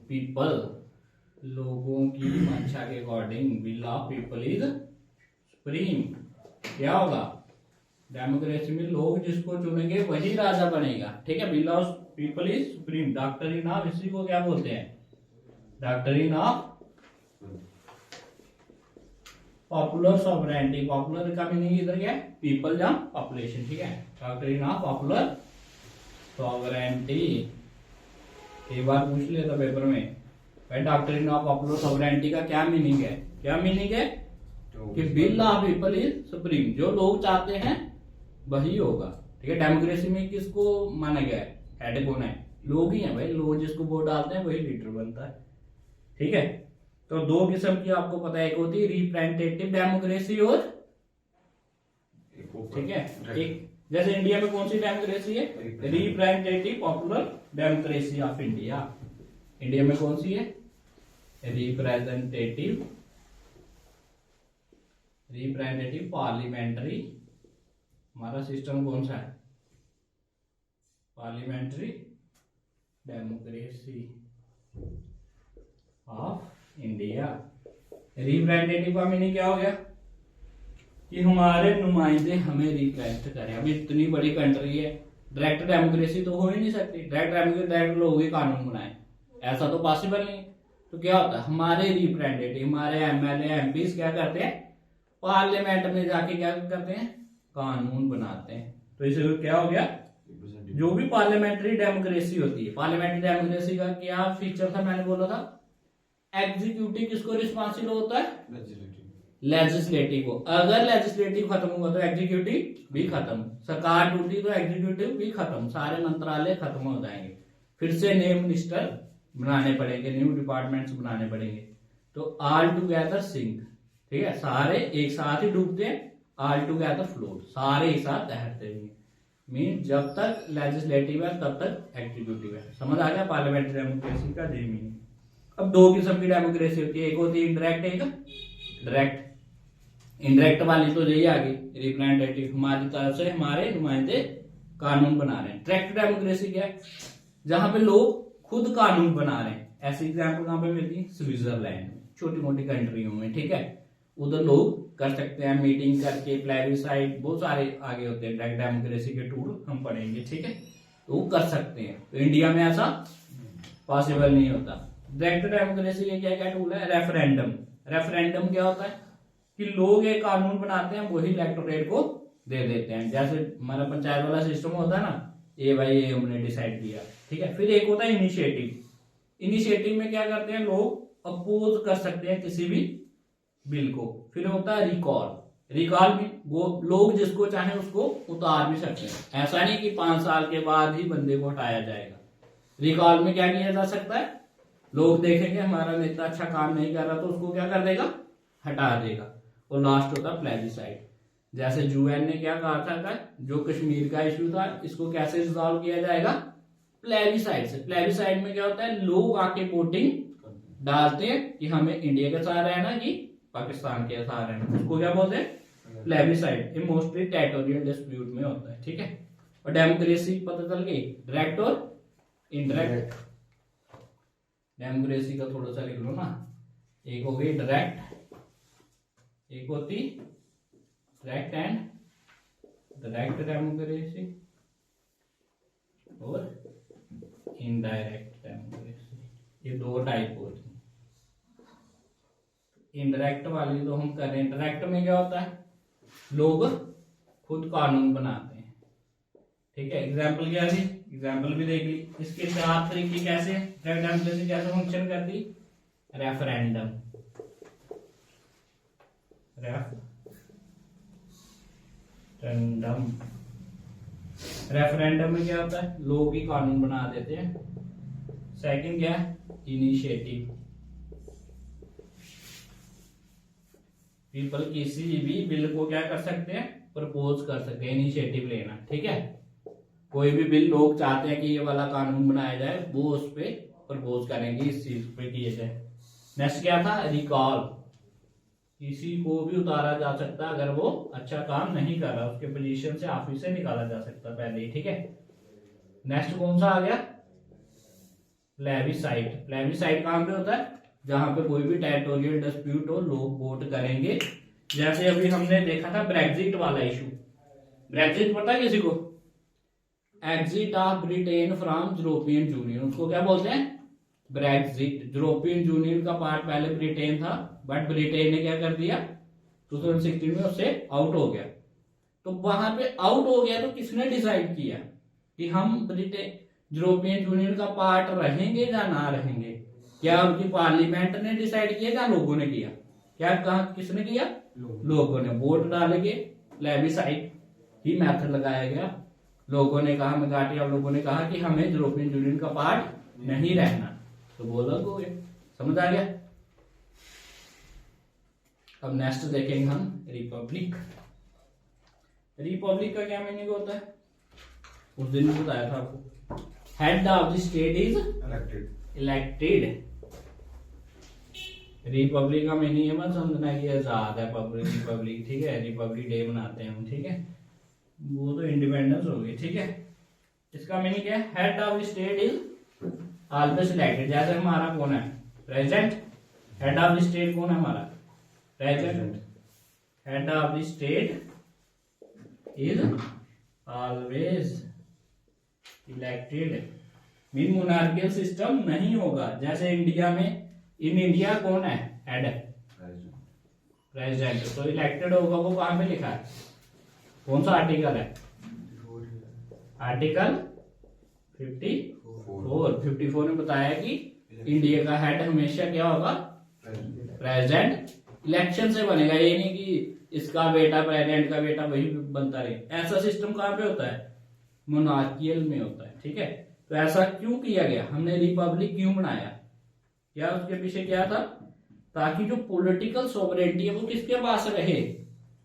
पीपल, लोगों की मंशा के according bill of people is supreme. क्या होगा? डेमोक्रेसी में लोग जिसको चुनेंगे वही राजा बनेगा, ठीक है। Bill of people is supreme. Doctrine of, इसी को क्या बोलते हैं? Doctrine of popular sovereignty. Popular का मीनिंग इधर क्या है? पीपल या पॉपुलेशन, ठीक है। Doctrine of popular sovereignty. एक बार पूछ लिया था पेपर में, भाई डॉक्ट्रिन ऑफ पॉपुलर सॉवरेनिटी का क्या मीनिंग है? क्या मीनिंग है? कि bill of people is supreme, जो लोग चाहते हैं वही होगा, ठीक है। डेमोक्रेसी में किसको माना गया है? हेड कौन है? लोग ही हैं भाई, लोग जिसको वोट डालते हैं वही लीडर बनता है, ठीक है। तो दो किस्म की आपको पता है, एक होती है रिप्रेजेंटेटिव डेमोक्रेसी और, ठीक है, एक जैसे इंडिया में कौन सी डेमोक्रेसी है? Representative popular democracy of India. India में कौन सी है? Representative parliamentary. हमारा सिस्टम कौन सा है? Parliamentary democracy of India. Representative का मीनिंग क्या हो गया? कि हमारे नुमाइंदे हमें रिप्रेजेंट करें। अभी इतनी बड़ी कंट्री है, डायरेक्ट डेमोक्रेसी तो हो ही नहीं सकती। डायरेक्ट लोग ही कानून बनाए, ऐसा तो पॉसिबल नहीं। तो क्या होता है? हमारे रिप्रेजेंटेटिव, हमारे एमएलए एमपी क्या करते हैं? पार्लियामेंट में जाके क्या करते हैं? कानून बनाते हैं। तो इसे क्या हो गया? जो भी पार्लियामेंट्री डेमोक्रेसी होती है, पार्लियामेंट्री डेमोक्रेसी का क्या फीचर था? मैंने बोला था एग्जीक्यूटिव किसको रिस्पॉन्सिबल होता है? लेजिस्लेटिव को। अगर लेजिस्लेटिव खत्म हुआ तो एग्जीक्यूटिव भी खत्म, सरकार टूटी तो एग्जीक्यूटिव भी खत्म, सारे मंत्रालय खत्म हो जाएंगे, फिर से नए मिनिस्टर बनाने पड़ेंगे, न्यू डिपार्टमेंट्स बनाने पड़ेंगे। तो ऑल टुगेदर सिंक, ठीक है, सारे एक साथ ही डूबते हैं, ऑल टुगेदर फ्लोट, सारे एक साथ तैरते हैं। मीन जब तक लेजिस्लेटिव है तब तक एग्जीक्यूटिव है। समझ आ गया पार्लियामेंट्री डेमोक्रेसी का ये मीनिंग। अब दो किस्म की डेमोक्रेसी होती है, एक होती है इंडायरेक्ट, एक डायरेक्ट। इंडायरेक्ट वाली तो यही आ गई, रिप्रेजेंटेटिव, हमारी तरफ से हमारे नुमाइंदे कानून बना रहे हैं। डायरेक्ट डेमोक्रेसी क्या है? जहां पे लोग खुद कानून बना रहे हैं। ऐसी एग्जाम्पल कहां पे मिलती है? स्विट्जरलैंड, छोटी मोटी कंट्रियों में, ठीक है। उधर लोग कर सकते हैं मीटिंग करके, प्लेबिसाइड, बहुत सारे आगे होते हैं। डायरेक्ट डेमोक्रेसी के टूल हम पढ़ेंगे, ठीक है। तो वो कर सकते हैं, तो इंडिया में ऐसा पॉसिबल नहीं होता। डायरेक्ट डेमोक्रेसी के क्या क्या टूल है? रेफरेंडम। रेफरेंडम क्या होता है? कि लोग एक कानून बनाते हैं, वही इलेक्टोरेट को दे देते हैं। जैसे हमारा पंचायत वाला सिस्टम होता है ना, ये भाई ये हमने डिसाइड किया, ठीक है। फिर एक होता है इनिशिएटिव। इनिशिएटिव में क्या करते हैं? लोग अपोज कर सकते हैं किसी भी बिल को। फिर होता है रिकॉल। रिकॉल में वो लोग जिसको चाहे उसको उतार भी सकते हैं। ऐसा नहीं कि 5 साल के बाद ही बंदे को हटाया जाएगा। रिकॉल में क्या किया जा सकता है? लोग देखेंगे हमारा नेता अच्छा काम नहीं कर रहा तो उसको क्या कर देगा? हटा देगा। और लास्ट होता है प्लेबिसाइड। जैसे यूएन ने क्या कहा था, जो कश्मीर का इश्यू था इसको कैसे रिजॉल्व किया जाएगा? प्लेबिसाइड से। प्लेबिसाइड में क्या होता है? लोग आके वोटिंग डालते हैं कि हमें इंडिया के साथ रहना कि पाकिस्तान के साथ रहना। उसको क्या बोलते हैं? प्लेबिसाइड। ये मोस्टली टेरिटोरियल डिस्प्यूट में होता है, ठीक है। और डेमोक्रेसी पता चल गई, डायरेक्ट और इनडायरेक्ट। डेमोक्रेसी का थोड़ा सा लिख लो ना, एक हो गई डायरेक्ट, एक होती डायरेक्ट एंड डायरेक्ट डेमोक्रेसी, और इनडायरेक्ट डेमोक्रेसी। ये दो टाइप होती है। इनडायरेक्ट वाली तो हम कर रहे हैं। डायरेक्ट में क्या होता है? लोग खुद कानून बनाते हैं, ठीक है। एग्जाम्पल क्या थी? एग्जाम्पल भी देख ली। इसके 4 तरीके कैसे डेमोक्रेसी कैसे फंक्शन करती? रेफरेंडम। रेफरेंडम में क्या होता है? लोग ही कानून बना देते हैं। सेकंड क्या है? इनिशिएटिव। पीपल किसी भी बिल को क्या कर सकते हैं? प्रपोज कर सकते हैं, इनिशिएटिव लेना। ठीक है, कोई भी बिल लोग चाहते हैं कि ये वाला कानून बनाया जाए, वो उस पे प्रपोज करेंगे, इस चीज पे किए जाए। नेक्स्ट क्या था, रिकॉल, किसी को भी उतारा जा सकता अगर वो अच्छा काम नहीं कर रहा, उसके पोजीशन से ऑफिस से निकाला जा सकता पहले ही। ठीक है, नेक्स्ट कौन सा आ गया, प्लेबिसाइट। प्लेबिसाइट कहां पे होता है, जहां पे कोई भी टेरिटोरियल डिस्प्यूट हो, लोग वोट करेंगे। जैसे अभी हमने देखा था ब्रेग्जिट वाला इशू, ब्रेग्जिट पता है किसी को, exit of Britain from European union, उसको क्या बोलते हैं, ब्रेग्जिट। यूरोपियन यूनियन का पार्ट पहले ब्रिटेन था, बट ब्रिटेन ने क्या कर दिया 2016 में उससे आउट हो गया। तो वहां पे आउट हो गया तो किसने डिसाइड किया कि हम ब्रिटेन यूरोपियन यूनियन का पार्ट रहेंगे या ना रहेंगे, क्या उनकी पार्लियामेंट ने डिसाइड किया या लोगों ने किया, क्या कहा किसने किया, लोगों ने। वोट डाले के प्लेबिसाइट ही मेथड लगाया गया, लोगों ने कहा, मेजॉरिटी ऑफ लोगों ने कहा कि हमें यूरोपियन यूनियन का पार्ट नहीं रहना, तो बोला हो गया। समझ आ गया। अब नेक्स्ट देखेंगे हम रिपब्लिक। रिपब्लिक का क्या मीनिंग होता है, उस दिन भी बताया था आपको, head of the state is elected. Republic का मीनिंग है मत समझना कि आजाद है पब्लिक, रिपब्लिक। ठीक है, रिपब्लिक डे मनाते हैं हम। ठीक है, वो तो इंडिपेंडेंस हो गई। ठीक है, इसका मीनिंग क्या है, head of the state is always elected. जैसे हमारा कौन है, president. Head of the state कौन है हमारा, president. Head of the state is always elected. Mean monarchial system नहीं होगा। जैसे इंडिया में, इन इंडिया कौन है हेड, प्रेसिडेंट, तो इलेक्टेड होगा वो कहां पे लिखा है, कौन सा आर्टिकल है, आर्टिकल 54 में बताया कि इंडिया का हेड हमेशा क्या होगा, प्रेसिडेंट। इलेक्शन से बनेगा, ये नहीं कि इसका बेटा प्रेसिडेंट का बेटा वही बनता रहे। ऐसा सिस्टम कहां पे होता है, मोनार्कियल में होता है। ठीक है, तो ऐसा क्यों किया गया, हमने रिपब्लिक क्यों बनाया, क्या उसके पीछे क्या था, ताकि जो पॉलिटिकल सोवरेनिटी है वो किसके पास रहे,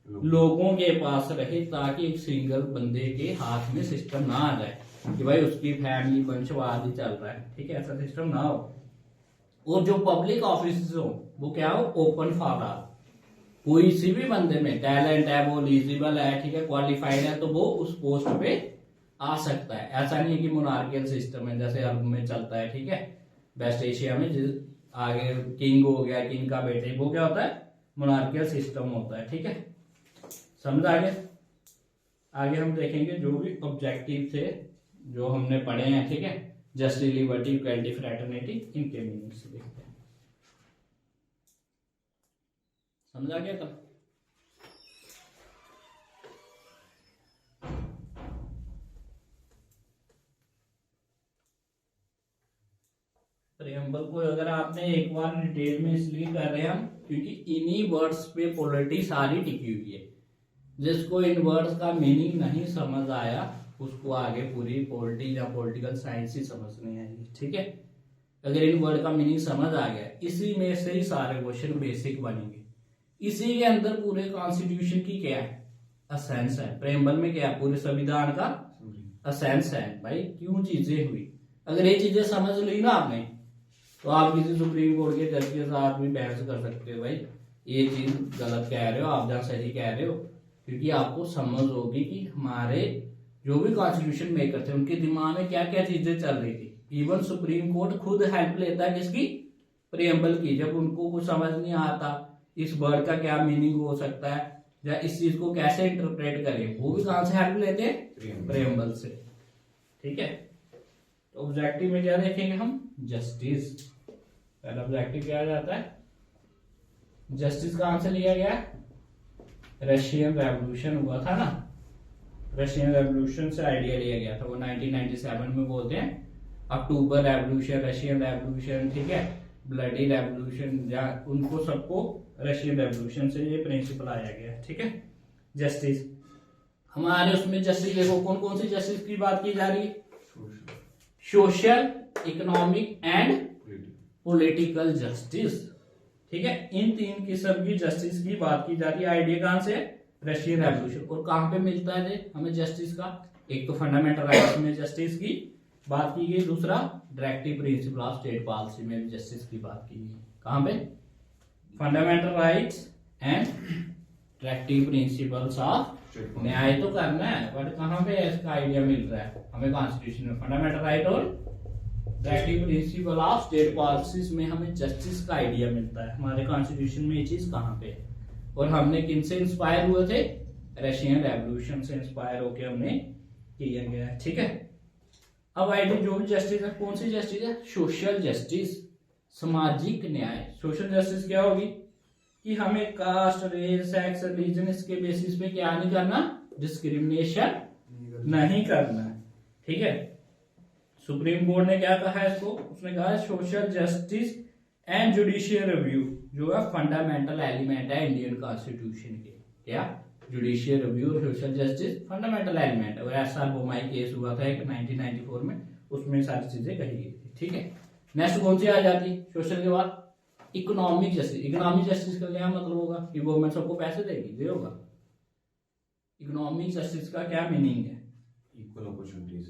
लोगों के पास रहे, ताकि एक सिंगल बंदे के हाथ में सिस्टम ना आ जाए कि भाई उसकी फैमिली वंशवाद ही चल रहा है। ठीक है, ऐसा सिस्टम ना हो। और जो पब्लिक ऑफिस हो वो क्या हो, ओपन फॉर ऑल। कोई सी भी बंदे में टैलेंट है, वो एलिजिबल है, ठीक है, क्वालिफाइड है, तो वो उस पोस्ट पे आ सकता है। ऐसा नहीं है कि मोनार्कियल सिस्टम है जैसे अरब में चलता है। ठीक है, वेस्ट एशिया में आगे किंग हो गया, किंग का बेटे, वो क्या होता है, मोनार्कियल सिस्टम होता है। ठीक है, समझ आ गया। आगे हम देखेंगे जो भी ऑब्जेक्टिव थे जो हमने पढ़े हैं। ठीक है, जस्टिस, लिबर्टी, इक्वालिटी, फ्रेटर्निटी, इनके मीनिंग्स देखते हैं। समझ आ गया तब। प्रेम्बल को अगर आपने एक बार डिटेल में इसलिए कर रहे हैं हम, क्योंकि इन्हीं वर्ड्स पे पॉलिटी सारी टिकी हुई है। जिसको इन वर्ड्स का मीनिंग नहीं समझ आया उसको आगे पूरी पॉलिटी या पॉलिटिकल साइंस ही समझ नहीं आएगी। ठीक है, अगर इन वर्ड का मीनिंग समझ आ गया, इसी में से ही सारे क्वेश्चन बेसिक बनेंगे। इसी के अंदर पूरे कॉन्स्टिट्यूशन की क्या है, असेंस है। प्रेम्बल में क्या है, पूरे संविधान का असेंस है। भाई क्यों चीजें हुई, अगर ये चीजें समझ ली ना आपने, तो आप किसी सुप्रीम कोर्ट के जज के साथ भी बहस कर सकते हो, भाई ये चीज गलत कह रहे हो आप, जहां सही कह रहे हो, क्योंकि आपको समझ होगी कि हमारे जो भी कॉन्स्टिट्यूशन मेकर थे उनके दिमाग में क्या क्या चीजें चल रही थी। इवन सुप्रीम कोर्ट खुद हेल्प लेता है किसकी, प्रेम्बल की। जब उनको कुछ समझ नहीं आता इस वर्ड का क्या मीनिंग हो सकता है या इस चीज को कैसे इंटरप्रेट करें, वो भी कहां से हेल्प लेते हैं, प्रेम्बल से। ठीक है, तो ऑब्जेक्टिव में क्या देखेंगे हम, जस्टिस। पहला ऑब्जेक्टिव क्या आ जाता है, जस्टिस कहां से लिया गया, रशियन रेवोल्यूशन हुआ था ना, रशियन रेवोल्यूशन से आइडिया लिया गया था। वो 1997 में बोलते हैं अक्टूबर रेवोल्यूशन, रशियन रेवोल्यूशन। ठीक है, ब्लडी रेवोल्यूशन, या उनको सबको रशियन रेवोल्यूशन से ये प्रिंसिपल आया गया। ठीक है, जस्टिस हमारे उसमें जस्टिस देखो कौन कौन सी जस्टिस की बात की जा रही है, social, economic and political justice. ठीक है, इन तीन किस्म की जस्टिस की बात की जा रही है। आइडिया कहां से, रशियन रेवोल्यूशन। और कहाँ पे मिलता है ये हमें जस्टिस का? एक तो फंडामेंटल राइट्स में जस्टिस की बात की गई, दूसरा directive principle of state policy में भी जस्टिस की बात की गई। कहाँ पे? Fundamental rights and directive principles of, न्याय तो करना है बट कहाँ पे इसका आइडिया मिल रहा है हमें? कॉन्स्टिट्यूशन में फंडामेंटल राइट और directive principle of state policies में हमें जस्टिस का आइडिया मिलता है। हमारे कॉन्स्टिट्यूशन में ये चीज कहाँ पे है? और हमने किनसे इंस्पायर हुए थे? रशियन रेवोल्यूशन से इंस्पायर होकर हमने किया गया है। ठीक है, अब आइडिया जो भी जस्टिस है, कौन सी जस्टिस है? सोशल जस्टिस, सामाजिक न्याय। सोशल जस्टिस क्या होगी कि हमें कास्ट, रेस, सेक्स, रिलीजन इसके बेसिस पे क्या नहीं करना? डिस्क्रिमिनेशन नहीं करना। ठीक है, सुप्रीम कोर्ट ने क्या कहा है इसको? उसने कहा है social justice and judicial review जो है फंडामेंटल एलिमेंट है इंडियन कॉन्स्टिट्यूशन के। क्या? जुडिशियल रिव्यू और सोशल जस्टिस फंडामेंटल एलिमेंट है। और एसआर बोमाई केस हुआ था एक 1994 में, उसमें सारी चीजें कही गई थी। ठीक है, नेक्स्ट कौन सी आ जाती सोशल के बाद? Economic justice. इकोनॉमिक जस्टिस का क्या मतलब होगा कि गवर्नमेंट सबको पैसे देगी, ये होगा। इकोनॉमिक जस्टिस का क्या मीनिंग है? इक्वल अपॉर्चुनिटीज,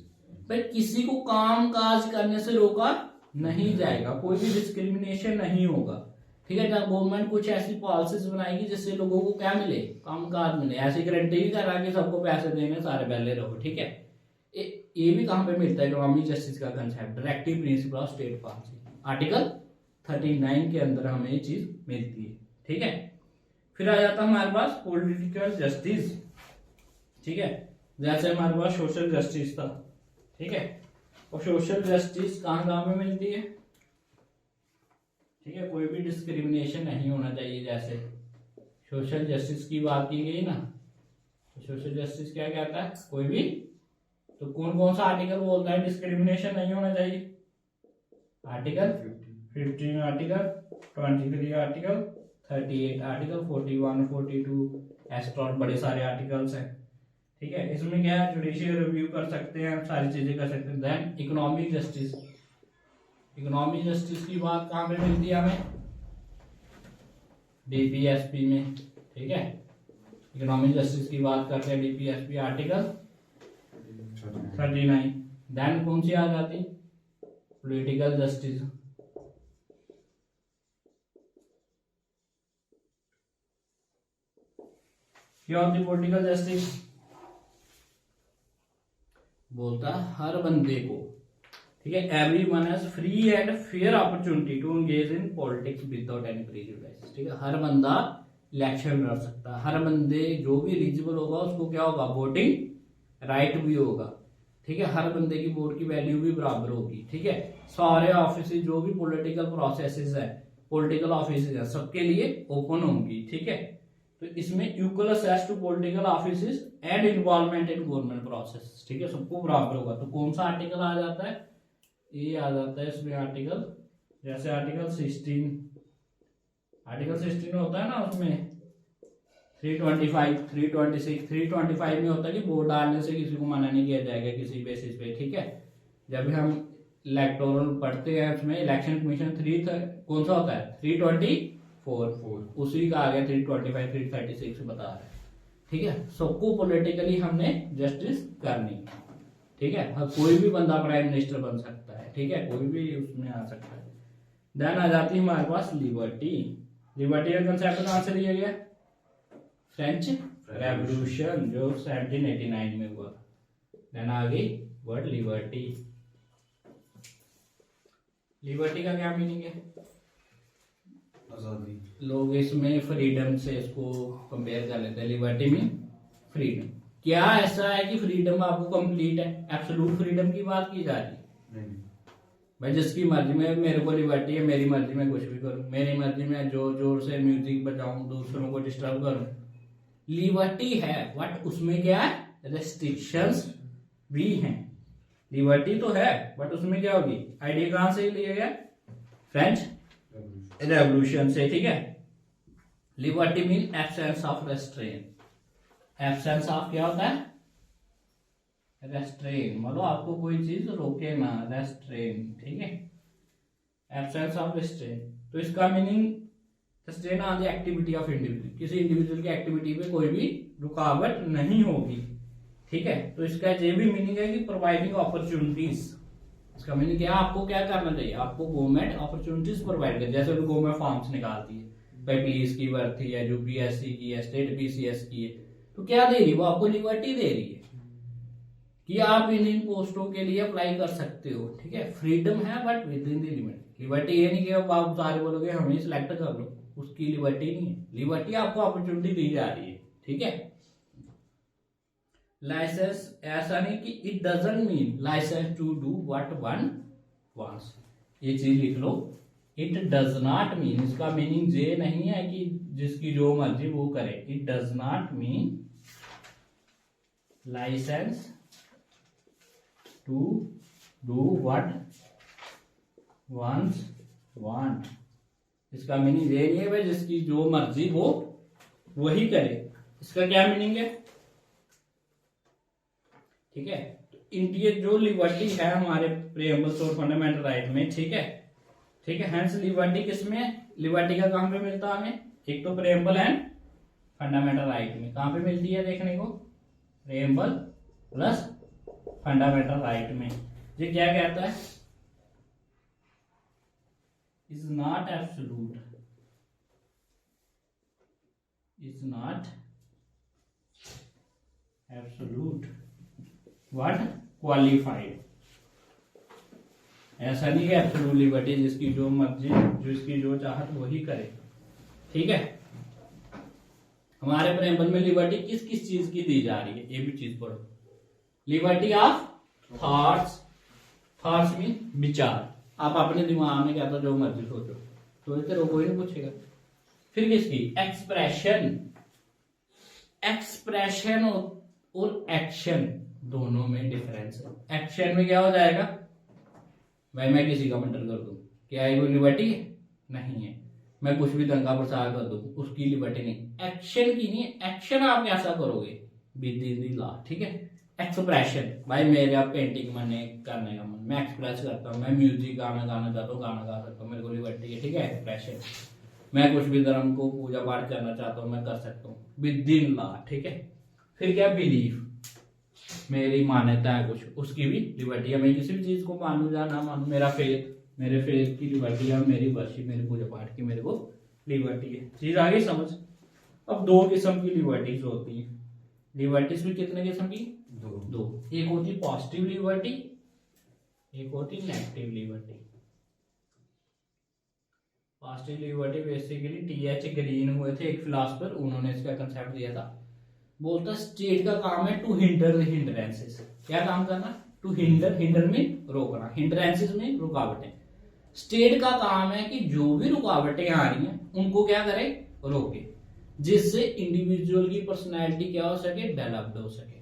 भाई किसी को काम काज करने से रोका नहीं जाएगा, कोई भी डिस्क्रिमिनेशन नहीं होगा। ठीक है, जब गवर्नमेंट कुछ ऐसी पॉलिसीज बनाएगी जिससे लोगों को क्या मिले? काम काज मिले। ऐसी गारंटी भी करा कि सबको पैसे देने, सारे पहले रहो। ठीक है, ये भी कहां पे मिलता है इकोनॉमिक जस्टिस का concept? Directive principle of state policy, article 39 के अंदर हमें ये चीज मिलती है। ठीक है, फिर आ जाता है हमारे पास पॉलिटिकल जस्टिस। ठीक है, जैसे हमारे पास सोशल जस्टिस था। ठीक है, और सोशल जस्टिस कहां कहां में मिलती है? ठीक है, कोई भी डिस्क्रिमिनेशन नहीं होना चाहिए। जैसे सोशल जस्टिस की बात की गई ना, तो सोशल जस्टिस क्या कहता है? कोई भी, तो कौन कौन सा आर्टिकल बोलता है डिस्क्रिमिनेशन नहीं होना चाहिए? आर्टिकल 15, आर्टिकल 23, आर्टिकल 38, आर्टिकल 41, 42, एस्ट्रॉन, बड़े सारे आर्टिकल्स हैं। ठीक है, इसमें क्या है? जुडिशियल रिव्यू कर सकते हैं, सारी चीजें कर सकते हैं। Then economic justice. Economic justice की बात कहां पे मिलती है हमें? डीपीएसपी में। ठीक है, इकोनॉमिक जस्टिस की बात करते हैं डीपीएसपी आर्टिकल 39। देन कौन सी आ जाती? Political justice. क्या होती पॉलिटिकल जस्टिस? बोलता हर बंदे को, ठीक है, everyone has free and fair opportunity to engage in politics without any prejudice. ठीक है, हर बंदा इलेक्शन लड़ सकता है। हर बंदे जो भी एलिजिबल होगा उसको क्या होगा? वोटिंग राइट भी होगा। ठीक है, हर बंदे की वोट की वैल्यू भी बराबर होगी। ठीक है, सारे ऑफिस जो भी पॉलिटिकल प्रोसेसेस है, पॉलिटिकल ऑफिस है, सबके लिए ओपन होंगी। ठीक है, तो इसमें equal access to political offices and involvement in government process. ठीक है, सबको बराबर होगा। तो कौन सा आर्टिकल आ जाता है? ये आ जाता है इसमें आर्टिकल, जैसे आर्टिकल 16। आर्टिकल 16 होता है ना, उसमें 325, 326, 325 में होता है कि वोट डालने से किसी को मना नहीं किया जाएगा किसी बेसिस पे। ठीक है, जब हम इलेक्टोरल पढ़ते हैं उसमें इलेक्शन कमीशन 3 कौन सा होता है? 324, उसी का आ गया 325, 336 बता रहा है। ठीक है, सबको पॉलिटिकली हमने जस्टिस करनी है। ठीक है, अब कोई भी बंदा प्राइम मिनिस्टर बन सकता है। ठीक है, कोई भी उसमें आ सकता है। देन आ जाती है हमारे पास लिबर्टी। लिबर्टी का कंसेप्ट कहां से लिया गया? फ्रेंच रेवोल्यूशन जो 1789 में हुआ। देन आ गई वर्ड लिबर्टी। लिबर्टी का क्या मीनिंग है? आजादी। लोग इसमें फ्रीडम से इसको कंपेयर कर लेते हैं। Liberty mean freedom. क्या ऐसा है कि फ्रीडम आपको कंप्लीट है? एब्सोल्यूट फ्रीडम की बात की जा रही है? नहीं, भाई जिसकी मर्जी में, मेरे को लिबर्टी है, मेरी मर्जी में कुछ भी करूं, मेरी मर्जी में जोर जोर से म्यूजिक बजाऊं, दूसरों को डिस्टर्ब करूं, लिबर्टी है। बट उसमें क्या है? रेस्ट्रिक्शंस भी हैं। लिबर्टी तो है बट उसमें क्या होगी? आइडिया कहां से लिया गया? फ्रेंच रेवोल्यूशन से। ठीक है, liberty mean absence of restrain. Absence of क्या होता है? रेस्ट्रेन, मतलब आपको कोई चीज रोके ना, रेस्ट्रेन। ठीक है, एब्सेंस ऑफ रेस्ट्रेन। तो इसका meaning sustain on the activity of individual, किसी इंडिविजुअल की एक्टिविटी पे कोई भी रुकावट नहीं होगी। ठीक है, तो इसका ये भी मीनिंग है कि प्रोवाइडिंग अपॉर्चुनिटीज। इसका मीनिंग क्या है, आपको क्या करना चाहिए, आपको गवर्नमेंट अपॉर्चुनिटीज प्रोवाइड करे। जैसे गवर्नमेंट फॉर्म्स निकालती है, भाई पुलिस की भर्ती है, यूपीएससी की है, स्टेट पीसीएस की है, तो क्या दे रही है वो आपको, लिबर्टी दे रही है कि आप इन पोस्टों के लिए अप्लाई कर सकते हो। ठीक है, फ्रीडम है but with in the limit. Liberty ये नहीं कि अब आप सारे बोलोगे हमें सिलेक्ट कर लो, उसकी लिबर्टी नहीं है। लिबर्टी आपको अपॉर्चुनिटी दी जा रही है। ठीक है, लाइसेंस ऐसा नहीं कि it doesn't mean licence to do what one wants, ये चीज लिख लो। इट डज नॉट मीन, इसका मीनिंग ये नहीं है कि जिसकी जो मर्जी वो करे। It does not mean licence to do what one's want, इसका मीनिंग ये नहीं है भाई जिसकी जो मर्जी वो वही करे। इसका क्या मीनिंग है? ठीक है, इंडिया जो लिबर्टी है हमारे प्रिएम्बल्स और फंडामेंटल राइट में, ठीक है, ठीक है, हेंस लिबर्टी किसमें, लिबर्टी का कहां पे मिलता है हमें, एक तो प्रिएम्बल एंड फंडामेंटल राइट में। कहां पे मिलती है देखने को, प्रिएम्बल प्लस फंडामेंटल राइट में। ये क्या कहता है, is not absolute, is not absolute what qualified. ऐसा नहीं है एब्सोल्यूट लिबर्टी जिसकी जो मर्जी, जिसकी जो चाहत वही करे। ठीक है, हमारे प्रेम्बल में लिबर्टी किस किस चीज की दी जा रही है, ये भी चीज पढ़ो। Liberty of thoughts, thoughts mean विचार। आप अपने दिमाग में क्या था जो मर्जी सोचो, सोचते रहो, कोई नहीं पूछेगा। फिर किसकी, एक्सप्रेशन, एक्सप्रेशन और एक्शन दोनों में डिफरेंस है। एक्शन में क्या हो जाएगा, भाई मैं किसी का मर्डर कर दूं, क्या ये कोई लिबर्टी है? नहीं है। मैं कुछ भी दंगा प्रसाद कर दूं, उसकी लिबर्टी नहीं। एक्शन की नहीं, एक्शन आप कैसा करोगे, विद इन द लॉ। ठीक है, एक्सप्रेशन, भाई मेरा पेंटिंग मन करने का मन, मैं एक्सप्रेस करता हूँ, मैं म्यूजिक गाना गाना चाहता हूँ, गाना गा सकता हूँ, मेरे को लिबर्टी है। ठीक है, एक्सप्रेशन। मैं कुछ भी धर्म को पूजा पाठ करना चाहता हूँ, मैं कर सकता हूँ विद इन लॉ। ठीक है, फिर क्या, बिलीफ, मेरी मान्यता है कुछ, उसकी भी लिबर्टी है। मैं किसी भी चीज को मानू या ना मानू, मेरा फेथ, मेरे फेथ की लिबर्टी है, मेरी वर्शिप, मेरी पूजा पाठ की मेरे को लिबर्टी है। चीज आगे समझ। अब दो किस्म की लिबर्टीज होती है। लिबर्टीज भी कितने किस्म की, दो। एक होती पॉजिटिव लिबर्टी, एक होती negative liberty. Positive liberty basically T H Green हुए थे एक फिलोसफर, उन्होंने इसका कंसेप्ट दिया था। बोलता स्टेट का काम है टू हिंडर द हिंड्रेंसेस। क्या काम करना, टू हिंडर, हिंडर में रोकना, हिंड्रेंसेस में रुकावटें। स्टेट का काम है कि जो भी रुकावटें आ रही हैं उनको क्या करे, रोके, जिससे इंडिविजुअल की पर्सनैलिटी क्या हो सके, डेवलप्ड हो सके।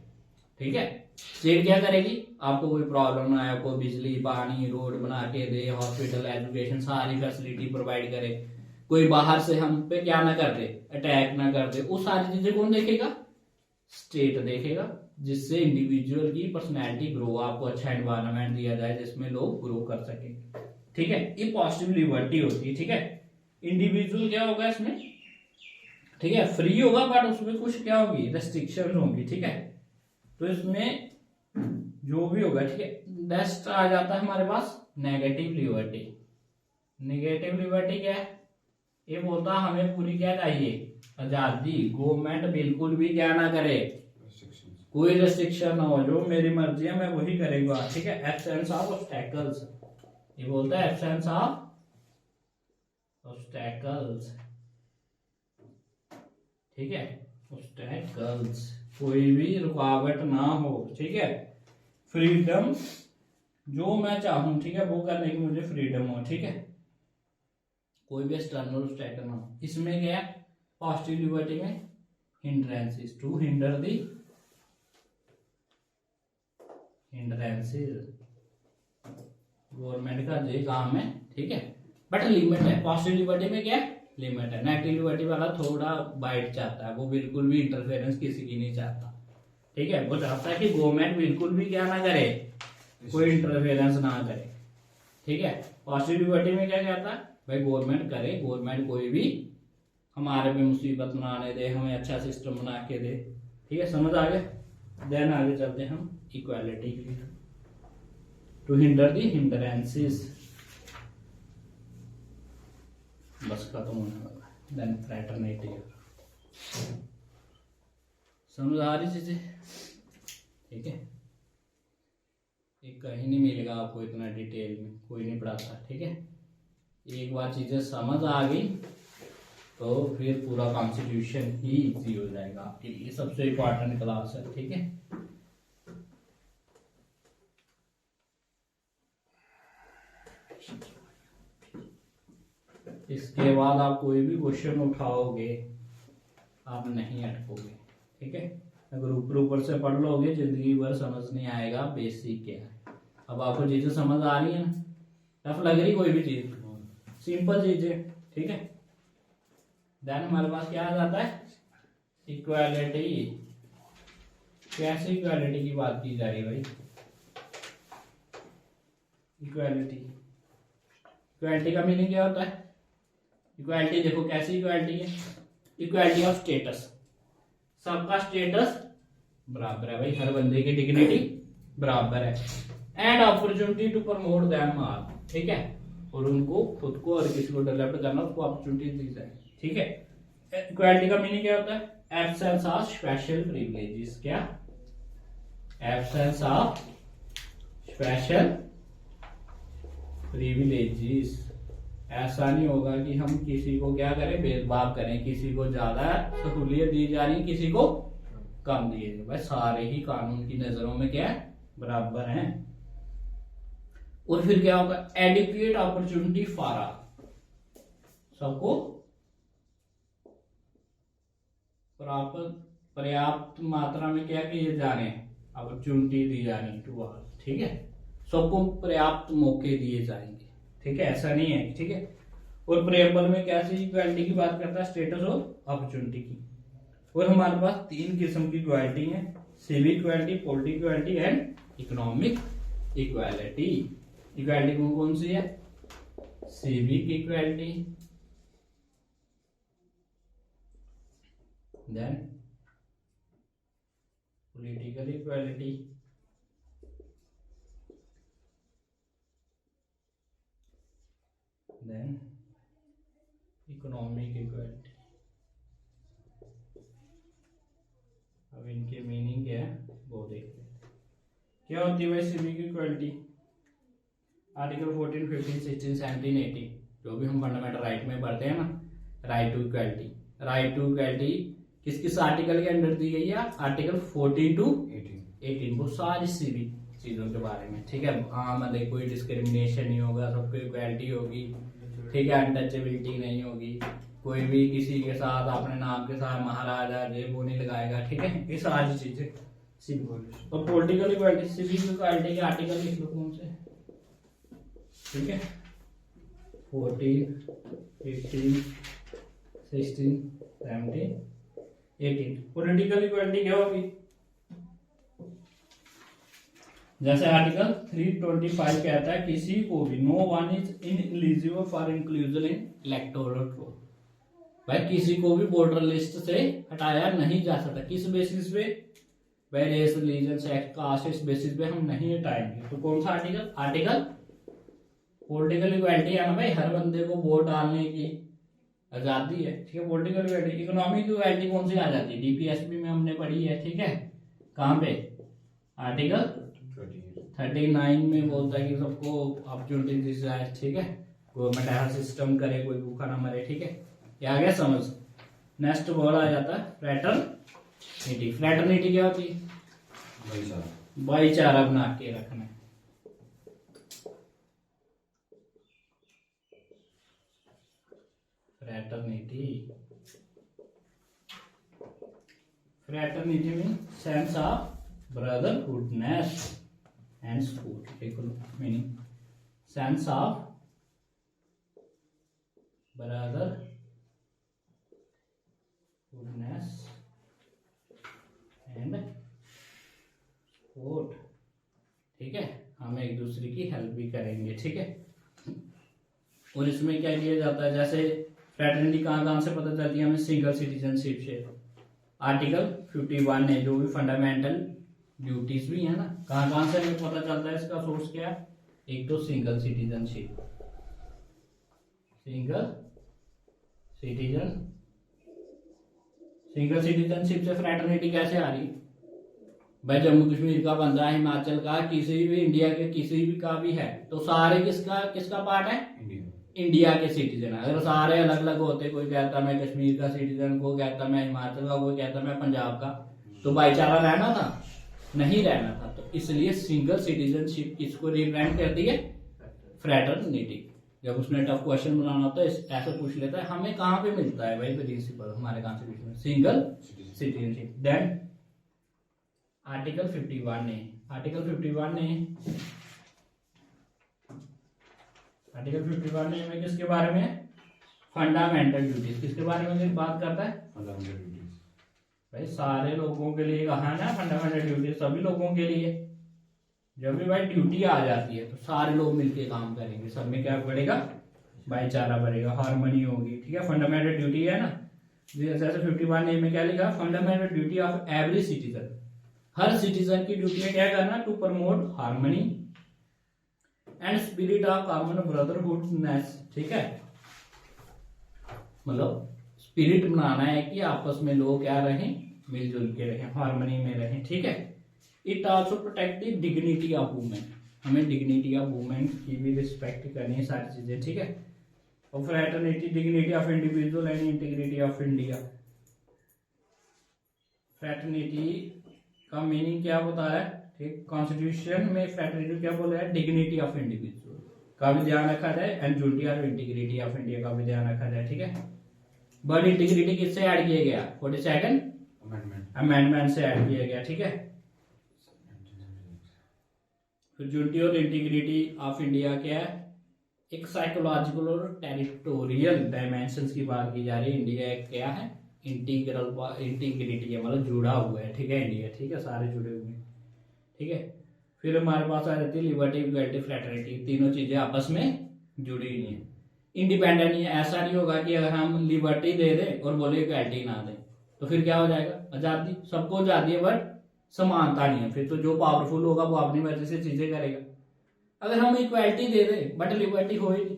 ठीक है, स्टेट क्या करेगी, आपको कोई प्रॉब्लम ना है, आपको बिजली पानी रोड बना के दे, हॉस्पिटल एजुकेशन सारी फैसिलिटी प्रोवाइड करे, कोई बाहर से हम पे क्या ना कर दे, अटैक ना कर दे, वो सारी चीजें कौन देखेगा, स्टेट देखेगा, जिससे इंडिविजुअल की पर्सनैलिटी ग्रो, आपको अच्छा एनवायरनमेंट दिया जाए जिसमें लोग ग्रो कर सके। ठीक है, ये पॉजिटिव लिबर्टी होती है। ठीक है, इंडिविजुअल क्या होगा इसमें, ठीक है, फ्री होगा, बट उसमें कुछ क्या होगी, रेस्ट्रिक्शन होगी। ठीक है, तो इसमें जो भी होगा, ठीक है, नेक्स्ट आ जाता है हमारे पास नेगेटिव लिबर्टी। नेगेटिव लिबर्टी क्या है, ये बोलता है हमें पूरी क्या चाहिए, आजादी, गवर्नमेंट बिल्कुल भी क्या ना करे, कोई रेस्ट्रिक्शन ना हो, जो मेरी मर्जी है मैं वही करेगा। ठीक है, एब्सेंस ऑफ ऑब्स्टैकल्स, ये बोलता है एब्सेंस ऑफ ऑब्स्टैकल्स। ठीक है, ऑब्स्टैकल्स, कोई भी रुकावट ना हो। ठीक है, फ्रीडम, जो मैं चाहूं, ठीक है, वो करने की मुझे फ्रीडम हो। ठीक है, कोई भी एक्सटर्नल ऑब्स्टैकल ना हो। इसमें क्या है, पॉजिटिव लिबर्टी में hindrances, to hinder the hindrances, government का ये काम है। ठीक है, बट लिमिट है। पॉजिटिव लिबर्टी में क्या है, लिमिट है। नेगेटिव लिबर्टी वाला थोड़ा बाइट चाहता है, वो बिल्कुल भी इंटरफेरेंस किसी की नहीं चाहता। ठीक है, वो चाहता है कि गवर्नमेंट बिल्कुल भी क्या ना करे, कोई इंटरफेरेंस ना करे। ठीक है, पॉजिटिव लिबर्टी में क्या कहता है, भाई गवर्नमेंट करे, गवर्नमेंट कोई भी हमारे पे मुसीबत ना आने दे, हमें अच्छा सिस्टम बना के दे। ठीक है, समझ आ गया। देन आगे चलते हैं हम इक्वालिटी की। टू हिंडर दी हिंडरेंसेस, बस खत्म होने वाला है। देन फ्रैटरनिटी, समझ आ रही चीजें? ठीक है, ये कहीं नहीं मिलेगा आपको इतना डिटेल में, कोई नहीं पढ़ाता। ठीक है, एक बार चीजें समझ आ गई तो फिर पूरा कॉन्स्टिट्यूशन ही इजी हो जाएगा आपके लिए। सबसे इम्पोर्टेंट क्लास है। ठीक है, इसके बाद आप कोई भी क्वेश्चन उठाओगे आप नहीं अटकोगे। ठीक है, अगर ऊपर ऊपर से पढ़ लोगे जिंदगी भर समझ नहीं आएगा बेसिक क्या है। अब आपको चीजें समझ आ रही है ना, टफ लग रही कोई भी चीज, सिंपल चीजें। ठीक है, देन हमारे पास क्या आ जाता है, इक्वालिटी। कैसे इक्वालिटी की बात की जा रही है भाई? इक्वालिटी, इक्वालिटी का मीनिंग क्या होता है? इक्वालिटी देखो कैसी इक्वालिटी है, इक्वालिटी ऑफ स्टेटस, सबका स्टेटस बराबर है भाई, हर बंदे की डिग्निटी बराबर है। And opportunity to promote them all, ठीक है, और उनको खुद को और किसी को डेवलप करना, उसको अपॉर्चुनिटी दी जाए। ठीक है, इक्वालिटी का मीनिंग क्या होता है? Absence of special privileges. क्या? Absence of special privileges. ऐसा नहीं होगा कि हम किसी को क्या करें, भेदभाव करें, किसी को ज्यादा सहूलियत दी जा रही, किसी को कम दिए जा। भाई सारे ही कानून की नजरों में क्या है, बराबर हैं। और फिर क्या होगा, एडिक्वेट अपॉर्चुनिटी फॉर ऑल, सबको पर्याप्त मात्रा में क्या किए जाने, अपॉर्चुनिटी दी जानी टू ऑल। ठीक है, सबको पर्याप्त मौके दिए जाएंगे। ठीक है, ऐसा नहीं है। ठीक है, और प्रेम्बल में कैसी इक्वालिटी की बात करता है? स्टेटस और अपॉर्चुनिटी की। और हमारे पास तीन किस्म की इक्वालिटी है, civic equality, political equality and economic equality. Equality कौन कौन सी है? Civic equality, then political equality, then economic equality. अब इनके मीनिंग क्या है वो देख लेते हैं। क्या होती है भाई सिविक इक्वालिटी? आर्टिकल 14, 15, 16, 17, 18 जो भी हम फंडामेंटल राइट में पढ़ते हैं ना, right to equality. Right to equality किस किस आर्टिकल के अंडर दी गई है? आर्टिकल 14 to 18, वो सारी सिविक चीजों के बारे में। ठीक है, हाँ मतलब कोई डिस्क्रिमिनेशन नहीं होगा, सबको इक्वालिटी होगी। ठीक है, अनटचेबिलिटी नहीं होगी, कोई भी किसी के साथ अपने नाम के साथ महाराजा ये वो नहीं लगाएगा। ठीक है, ये सारी चीजें सिविक। और पॉलिटिकल इक्वालिटी, सिविक इक्वालिटी के आर्टिकल लिख लो कौन से। ठीक है, 14, 18, 16, 17, 18। पॉलिटिकल इक्वालिटी क्या होगी? जैसे आर्टिकल 325 कहता है किसी को भी no one is ineligible for inclusion in electoral roll. भाई किसी को भी वोटर लिस्ट से हटाया नहीं जा सकता। किस बेसिस पे? रेस, रिलीजन, सेक्स, कास्ट, इस बेसिस पे हम नहीं हटाएंगे। तो कौन सा आर्टिकल? आर्टिकल पॉलिटिकल इक्वालिटी है ना भाई, हर बंदे को वोट डालने की आजादी है। ठीक है, पॉलिटिकल इक्वालिटी। इकोनॉमिक इक्वालिटी कौन सी आ जाती है? डीपीएसपी में हमने पढ़ी है। ठीक है, कहाँ पे? आर्टिकल 39 में बोलता है कि सबको अपॉर्चुनिटी दी जाए। ठीक है, गवर्नमेंट ऐसा सिस्टम करे कोई भूखा ना मरे। ठीक है, ये आ गया समझ। नेक्स्ट वर्ड आ जाता है फ्रैटरनिटी। फ्रैटरनिटी क्या होती है? भाईचारा बना के रखना। Fraternity, fraternity mean sense of brotherhoodness and support. देखो meaning, sense of brotherhoodness and support. ठीक है, हम एक दूसरे की हेल्प भी करेंगे। ठीक है, और इसमें क्या किया जाता है, जैसे फ्रेटर्निटी कहाँ से पता चलती है हमें? सिंगल सिटीजनशिप से। आर्टिकल 51 है, जो भी फंडामेंटल ड्यूटीज भी है ना, कहाँ से हमें पता चलता है? इसका सोर्स क्या है? एक तो सिंगल सिटीजनशिप, सिंगल सिटीजनशिप से फ्रेटर्निटी कैसे आ रही? भाई जम्मू कश्मीर का बंदा, हिमाचल का, किसी भी इंडिया के किसी भी का भी है, तो सारे किसका पार्ट है? इंडिया के सिटीजन। अगर सारे अलग अलग होते, कोई कहता मैं कश्मीर का सिटीजन, कोई कहता मैं हिमाचल का, कोई कहता मैं पंजाब का, तो भाईचारा रहना था? नहीं रहना था। तो इसलिए सिंगल सिटीजनशिप किसको रिप्रेजेंट करती है? फ्रेटर्निटी। जब उसने टफ क्वेश्चन बनाना होता है ऐसे पूछ लेता है, हमें कहाँ पे मिलता है भाई प्रिंसिपल हमारे कॉन्स्टिट्यूशन में? Single citizenship. देन आर्टिकल 51 ने, आर्टिकल 51 ने हमें किसके बारे में? Fundamental duties. किसके बारे में बात करता है? Fundamental duties. भाई सारे लोगों के लिए कहा ना फंडामेंटल ड्यूटीज, सभी लोगों के लिए। जब भी भाई ड्यूटी आ जाती है तो सारे लोग मिलके काम करेंगे, सब में क्या बढ़ेगा? भाईचारा बढ़ेगा, हार्मनी होगी। ठीक है, फंडामेंटल ड्यूटी है ना। जैसे 51 ए में क्या लिखा? Fundamental duty of every citizen. हर सिटीजन की ड्यूटी है क्या करना? To promote harmony and spirit of common brotherhoodness. ठीक है, मतलब स्पिरिट बनाना है कि आपस में लोग क्या रहें? मिलजुल के रहें, हार्मनी में रहें। ठीक है, it also protect the dignity of women. हमें डिग्निटी ऑफ वुमेन की भी रिस्पेक्ट करनी है, सारी चीजें। ठीक है, और fraternity, dignity of individual and integrity of India. Fraternity का मीनिंग क्या होता है? ठीक, कॉन्स्टिट्यूशन में फ्रेटर्निटी क्या बोला है? डिग्निटी ऑफ इंडिविजुअल का भी ध्यान रखा जाए एंड यूनिटी और इंटीग्रिटी ऑफ इंडिया का भी ध्यान रखा जाए। ठीक है, बट इंटीग्रिटी किससे ऐड किया गया? 42 अमेंडमेंट से ऐड किया गया। ठीक है, यूनिटी और इंटीग्रिटी ऑफ इंडिया क्या है? एक साइकोलॉजिकल और टेरिटोरियल डायमेंशंस की बात की जा रही है। इंडिया एक क्या है? इंटीग्रिटी है, मतलब जुड़ा हुआ है। ठीक है, इंडिया। ठीक है, सारे जुड़े हुए हैं। ठीक है, फिर हमारे पास आ जाती है लिबर्टी, इक्वालिटी, फ्रेटर्निटी। तीनों चीजें आपस में जुड़ी हुई हैं, इंडिपेंडेंट नहीं है। ऐसा नहीं होगा कि अगर हम लिबर्टी दे दें और बोले इक्वालिटी ना दें, तो फिर क्या हो जाएगा? आजादी, सबको आजादी है बट समानता नहीं है। फिर तो जो पावरफुल होगा वो अपनी मर्जी से चीजें करेगा। अगर हम इक्वालिटी दे दें बट लिबर्टी हो ही नहीं,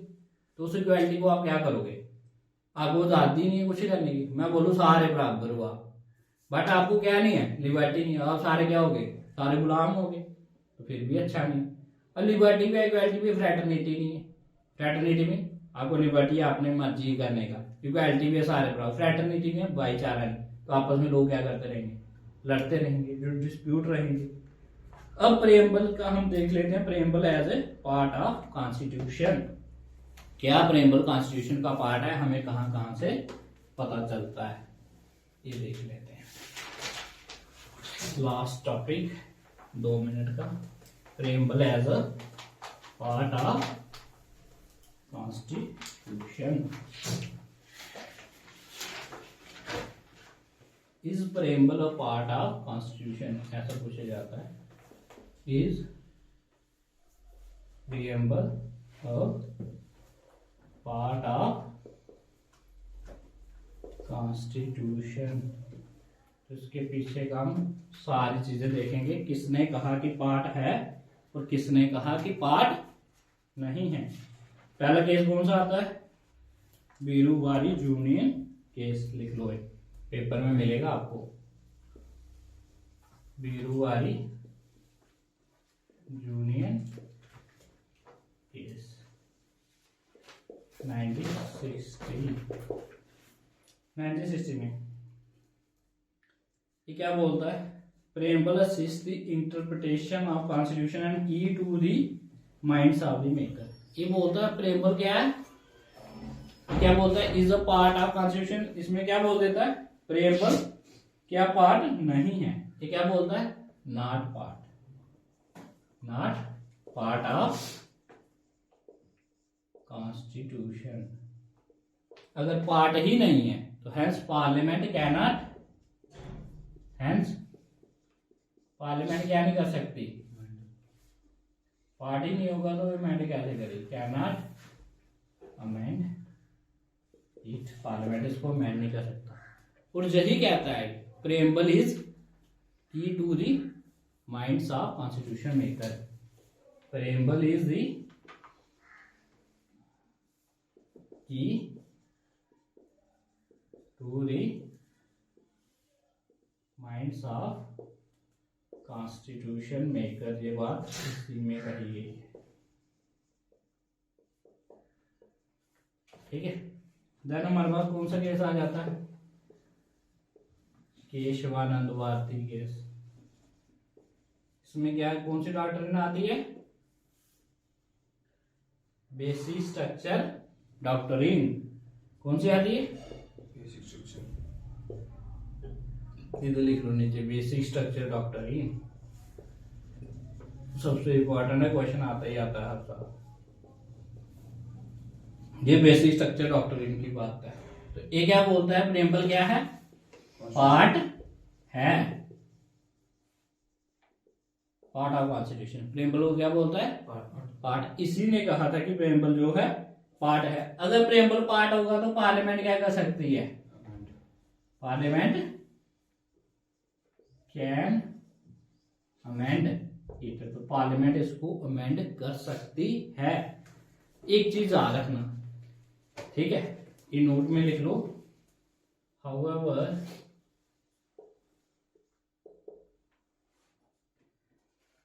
तो उस इक्वालिटी को आप क्या करोगे? आपको आजादी नहीं है कुछ करने की। मैं बोलूँ सारे बराबर हो आप, बट आपको क्या नहीं है? लिबर्टी नहीं है। आप सारे क्या हो गए? सारे गुलाम हो गए, तो फिर भी अच्छा नहीं। और लिबर्टी भी, इक्वालिटी भी, फ्रेटर्निटी नहीं है। फ्रेटर्निटी में आपको लिबर्टी है अपने मर्जी करने का, इक्वालिटी भी है सारे बराबर। फ्रेटर्निटी में भाईचारा नहीं, तो आपस में लोग क्या करते रहेंगे? लड़ते रहेंगे, जो डिस्प्यूट रहेंगे। अब प्रेम्बल का हम देख लेते हैं। Preamble as a part of constitution. क्या प्रेम्बल कॉन्स्टिट्यूशन का पार्ट है? हमें कहां कहां से पता चलता है ये देख लेते हैं। लास्ट टॉपिक 2 मिनट का, preamble as a part of constitution. Is preamble a part of constitution? ऐसा पूछा जाता है। Is preamble a part of constitution? तो इसके पीछे का हम सारी चीजें देखेंगे, किसने कहा कि पार्ट है और किसने कहा कि पार्ट नहीं है। पहला केस कौन सा आता है? बीरूवारी यूनियन केस। लिख लो, पेपर में मिलेगा आपको। बीरूवारी यूनियन केस 1960 में। ये क्या बोलता है? Preamble assist the interpretation of constitution and key to the minds of the maker. ये बोलता है प्रेम्बल क्या है? क्या बोलता है? Is a part of constitution. इसमें क्या बोल देता है? प्रेम्बल क्या पार्ट नहीं है। ये क्या बोलता है? Not part of constitution. अगर पार्ट ही नहीं है तो hence parliament cannot, hence parliament क्या नहीं कर सकती? पार्ट ही नहीं होगा तो अमेंड कैसे करेगी? कैनॉट अमेंड इट पार्लियामेंट इसको अमेंड नहीं कर सकता। और यही कहता है preamble is key to the minds of constitution maker. Preamble is the key to the minds of constitution maker. ये बात इसी में कही गई है, ठीक है। देन हमारे पास कौन सा केस आ जाता है, केशवानंद भारती केस। इसमें क्या है, कौन सी डॉक्ट्रिन आती है, बेसिक स्ट्रक्चर डॉक्ट्रिन। कौन सी आती है, Basic structure. इधर लिख लो नीचे, बेसिक स्ट्रक्चर डॉक्ट्रिन। सबसे इंपॉर्टेंट है, क्वेश्चन आता ही आता है हर साल। ये बेसिक स्ट्रक्चर डॉक्ट्रिन की बात है। तो ये क्या बोलता है, प्रेम्बल क्या है, पार्ट है, पार्ट ऑफ कॉन्स्टिट्यूशन। प्रेम्बल को क्या बोलता है, पार्ट। इसी ने कहा था कि प्रेम्बल जो है पार्ट है। अगर प्रेम्बल पार्ट होगा तो पार्लियामेंट क्या कर सकती है, पार्लियामेंट कैन अमेंड इट। तो पार्लियामेंट इसको अमेंड कर सकती है। एक चीज याद रखना, ठीक है, ये नोट में लिख लो। हाउएवर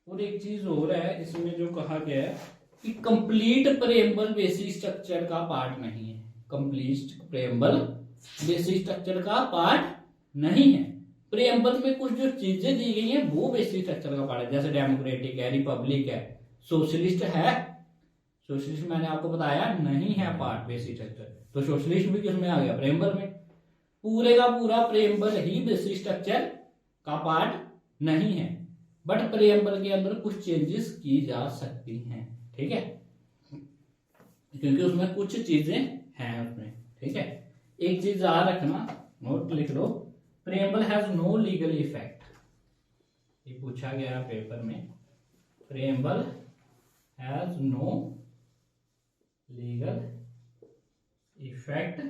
और एक चीज और है इसमें जो कहा गया है कि कंप्लीट प्रेम्बल बेसिक स्ट्रक्चर का पार्ट नहीं है। कंप्लीट प्रेम्बल बेसिक स्ट्रक्चर का पार्ट नहीं है। प्रेम्बल में कुछ जो चीजें दी गई हैं वो बेसिक स्ट्रक्चर का पार्ट है, जैसे डेमोक्रेटिक है, रिपब्लिक है, सोशलिस्ट है। सोशलिस्ट मैंने आपको बताया नहीं है पार्ट बेसिक स्ट्रक्चर, तो सोशलिस्ट भी किसमें आ गया, प्रेम्बल में। पूरे का पूरा प्रेम्बल ही बेसिक स्ट्रक्चर का पार्ट नहीं है, बट प्रेम्बल के अंदर कुछ चेंजेस की जा सकती हैं, ठीक है, क्योंकि उसमें कुछ चीजें हैं उसमें, ठीक है। एक चीज याद रखना, नोट लिख लो, preamble has no legal effect. ये पूछा गया पेपर में, preamble has no legal effect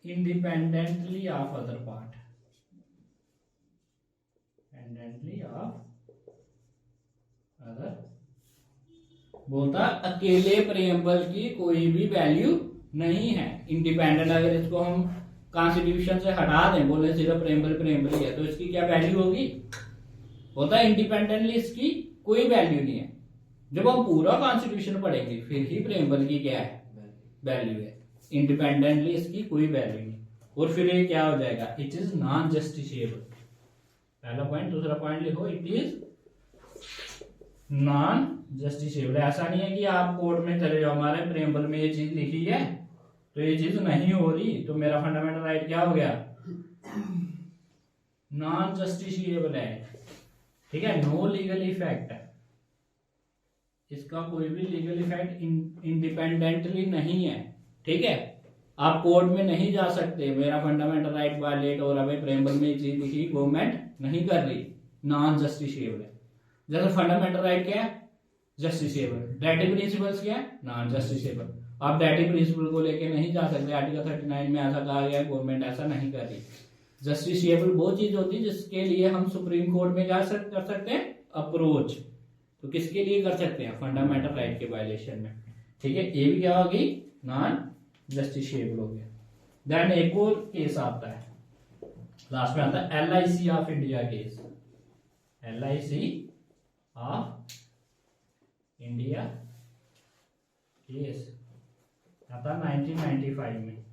independently of other part, independently of other. बोलता अकेले प्रेम्बल की कोई भी वैल्यू नहीं है। इंडिपेंडेंट अगर इसको हम कॉन्स्टिट्यूशन से हटा दें, बोले सिर्फ प्रेम्बल प्रेम्बल ही है, तो इसकी क्या वैल्यू होगी, होता है इंडिपेंडेंटली इसकी कोई वैल्यू नहीं है। जब हम पूरा कॉन्स्टिट्यूशन पढ़ेंगे फिर ही प्रेम्बल की क्या है, वैल्यू है। इंडिपेंडेंटली इसकी कोई वैल्यू नहीं। और फिर ये क्या हो जाएगा, इट इज नॉन जस्टिसेबल। पहला पॉइंट। दूसरा पॉइंट लिखो, इट इज नॉन जस्टिसेबल। ऐसा नहीं है कि आप कोर्ट में चले जाओ, हमारे प्रेम्बल में ये चीज लिखी है तो ये चीज नहीं हो रही, तो मेरा फंडामेंटल राइट क्या हो गया, नॉन जस्टिसेबल है, ठीक है। नो लीगल इफेक्ट है, इसका कोई भी लीगल इफेक्ट इंडिपेंडेंटली नहीं है, ठीक है। आप कोर्ट में नहीं जा सकते, मेरा फंडामेंटल राइट वायलेट हो रहा है, प्रेम्बल में ये चीज लिखी, गवर्नमेंट नहीं कर रही, नॉन जस्टिसेबल है। जैसे फंडामेंटल राइट क्या है, जस्टिसेबल। डायरेक्टिव प्रिंसिपल्स क्या है, नॉन जस्टिसेबल। आप डायरेक्टिव प्रिंसिपल को लेके नहीं जा सकते, आर्टिकल 39 में ऐसा कहा गया है, गवर्नमेंट ऐसा नहीं कर रही। जस्टिसेबल वो चीज होती है जिसके लिए हम सुप्रीम कोर्ट में जा कर सकते हैं अप्रोच, तो किसके लिए कर सकते हैं, फंडामेंटल राइट के वायलेशन में, ठीक है। ये भी क्या होगी, नॉन जस्टिसेबल हो गया। देन एक और केस आता है, लास्ट में आता है LIC of India case. LIC of India case आता 1995 में।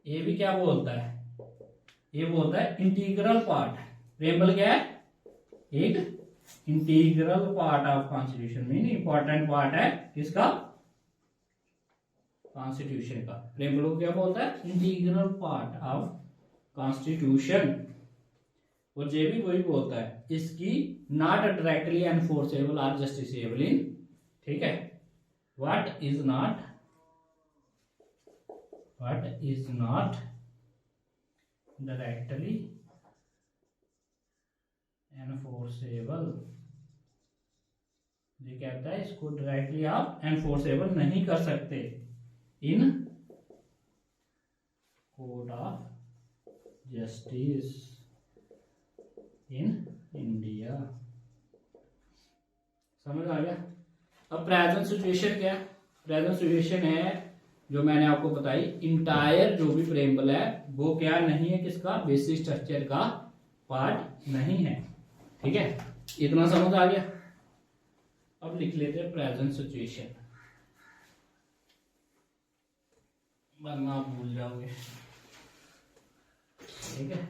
ये भी क्या बोलता है, ये बोलता है इंटीग्रल पार्ट। प्रेम्बल क्या है, एक integral part of constitution, mean important part है किसका, कॉन्स्टिट्यूशन का। प्रेम्बल को क्या बोलता है, इंटीग्रल पार्ट ऑफ कॉन्स्टिट्यूशन। और ये भी वही बोलता है, इसकी नॉट डायरेक्टली एनफोर्सेबल और जस्टिसेबल इन, ठीक है, what is not directly enforceable. ये कहता है इसको डायरेक्टली आप एनफोर्सेबल नहीं कर सकते in court of justice in India. समझ आ गया। अब प्रेजेंट सिचुएशन क्या है? प्रेजेंट सिचुएशन है जो मैंने आपको बताई, इंटायर जो भी प्रेम्बल है वो क्या नहीं है, किसका बेसिक स्ट्रक्चर का पार्ट नहीं है। ठीक है, इतना समझ आ गया। अब लिख लेते हैं प्रेजेंट सिचुएशन, वरना आप भूल जाओगे। ठीक है,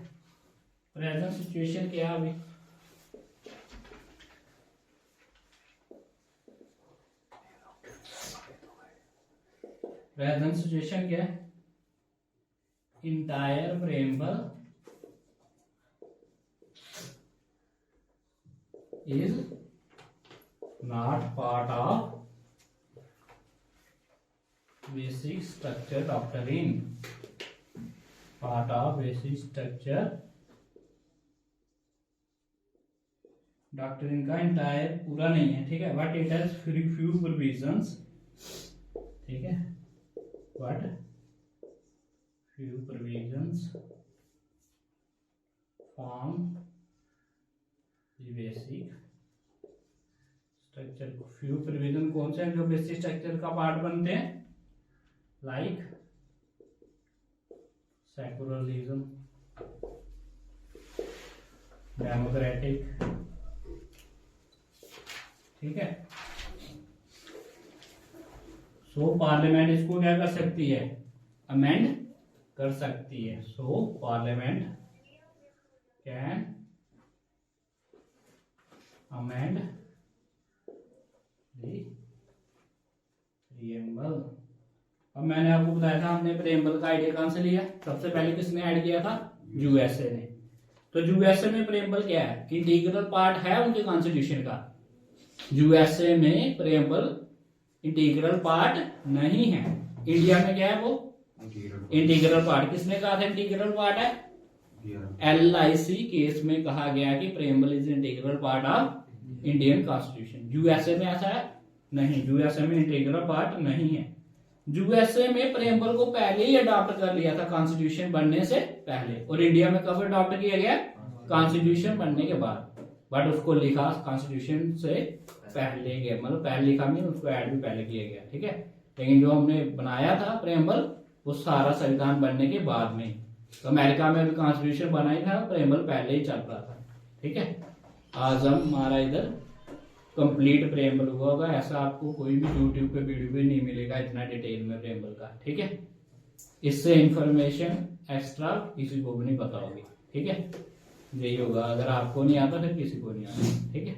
प्रेजेंट सिचुएशन क्या है अभी? प्रेजेंट सिचुएशन क्या है? Entire preamble is not part of basic structure doctrine. Part of basic structure doctrine का इंटायर पूरा नहीं है। ठीक है, but it has few provisions. ठीक है, but few provisions form the basic structure. Few provision कौन से हैं जो बेसिक स्ट्रक्चर का पार्ट बनते हैं? Like secularism, democratic. ठीक है, सो पार्लियामेंट इसको क्या कर सकती है? अमेंड कर सकती है। So parliament can amend the preamble. अब मैंने आपको बताया था, हमने प्रीएम्बल का आइडिया कहां से लिया? सबसे पहले किसने ऐड किया था? यूएसए ने। तो यूएसए में प्रीएम्बल क्या है? इंटीग्रल पार्ट है उनके कॉन्स्टिट्यूशन का। यूएसए में प्रीएम्बल इंटीग्रल पार्ट नहीं है। इंडिया में क्या है वो? Integral part. किसने कहा था इंटीग्रल पार्ट है? LIC केस में कहा गया कि preamble is integral part of Indian constitution. USA में ऐसा है नहीं, यूएसए में इंटीग्रल पार्ट नहीं है। यूएसए में प्रीएम्बल को पहले ही अडॉप्ट कर लिया था कॉन्स्टिट्यूशन बनने से पहले, और इंडिया में कब अडॉप्ट किया गया? कॉन्स्टिट्यूशन बनने के बाद। बट उसको लिखा कॉन्स्टिट्यूशन से पहले गया, मतलब पहले लिखा नहीं, उसको ऐड भी पहले किया गया। ठीक है, लेकिन जो हमने बनाया था प्रीएम्बल वो सारा संविधान बनने के बाद में। तो अमेरिका में भी कॉन्स्टिट्यूशन बना ही था, प्रीएम्बल पहले ही चल रहा था। ठीक है, आज हम हमारा इधर कंप्लीट प्रीएम्बल हुआ होगा। ऐसा आपको कोई भी यूट्यूब पे वीडियो भी नहीं मिलेगा इतना डिटेल में प्रीएम्बल का। ठीक है, इससे इंफॉर्मेशन एक्स्ट्रा किसी को भी नहीं पता होगी। ठीक है, यही होगा। अगर आपको नहीं आता फिर किसी को नहीं आता। ठीक है।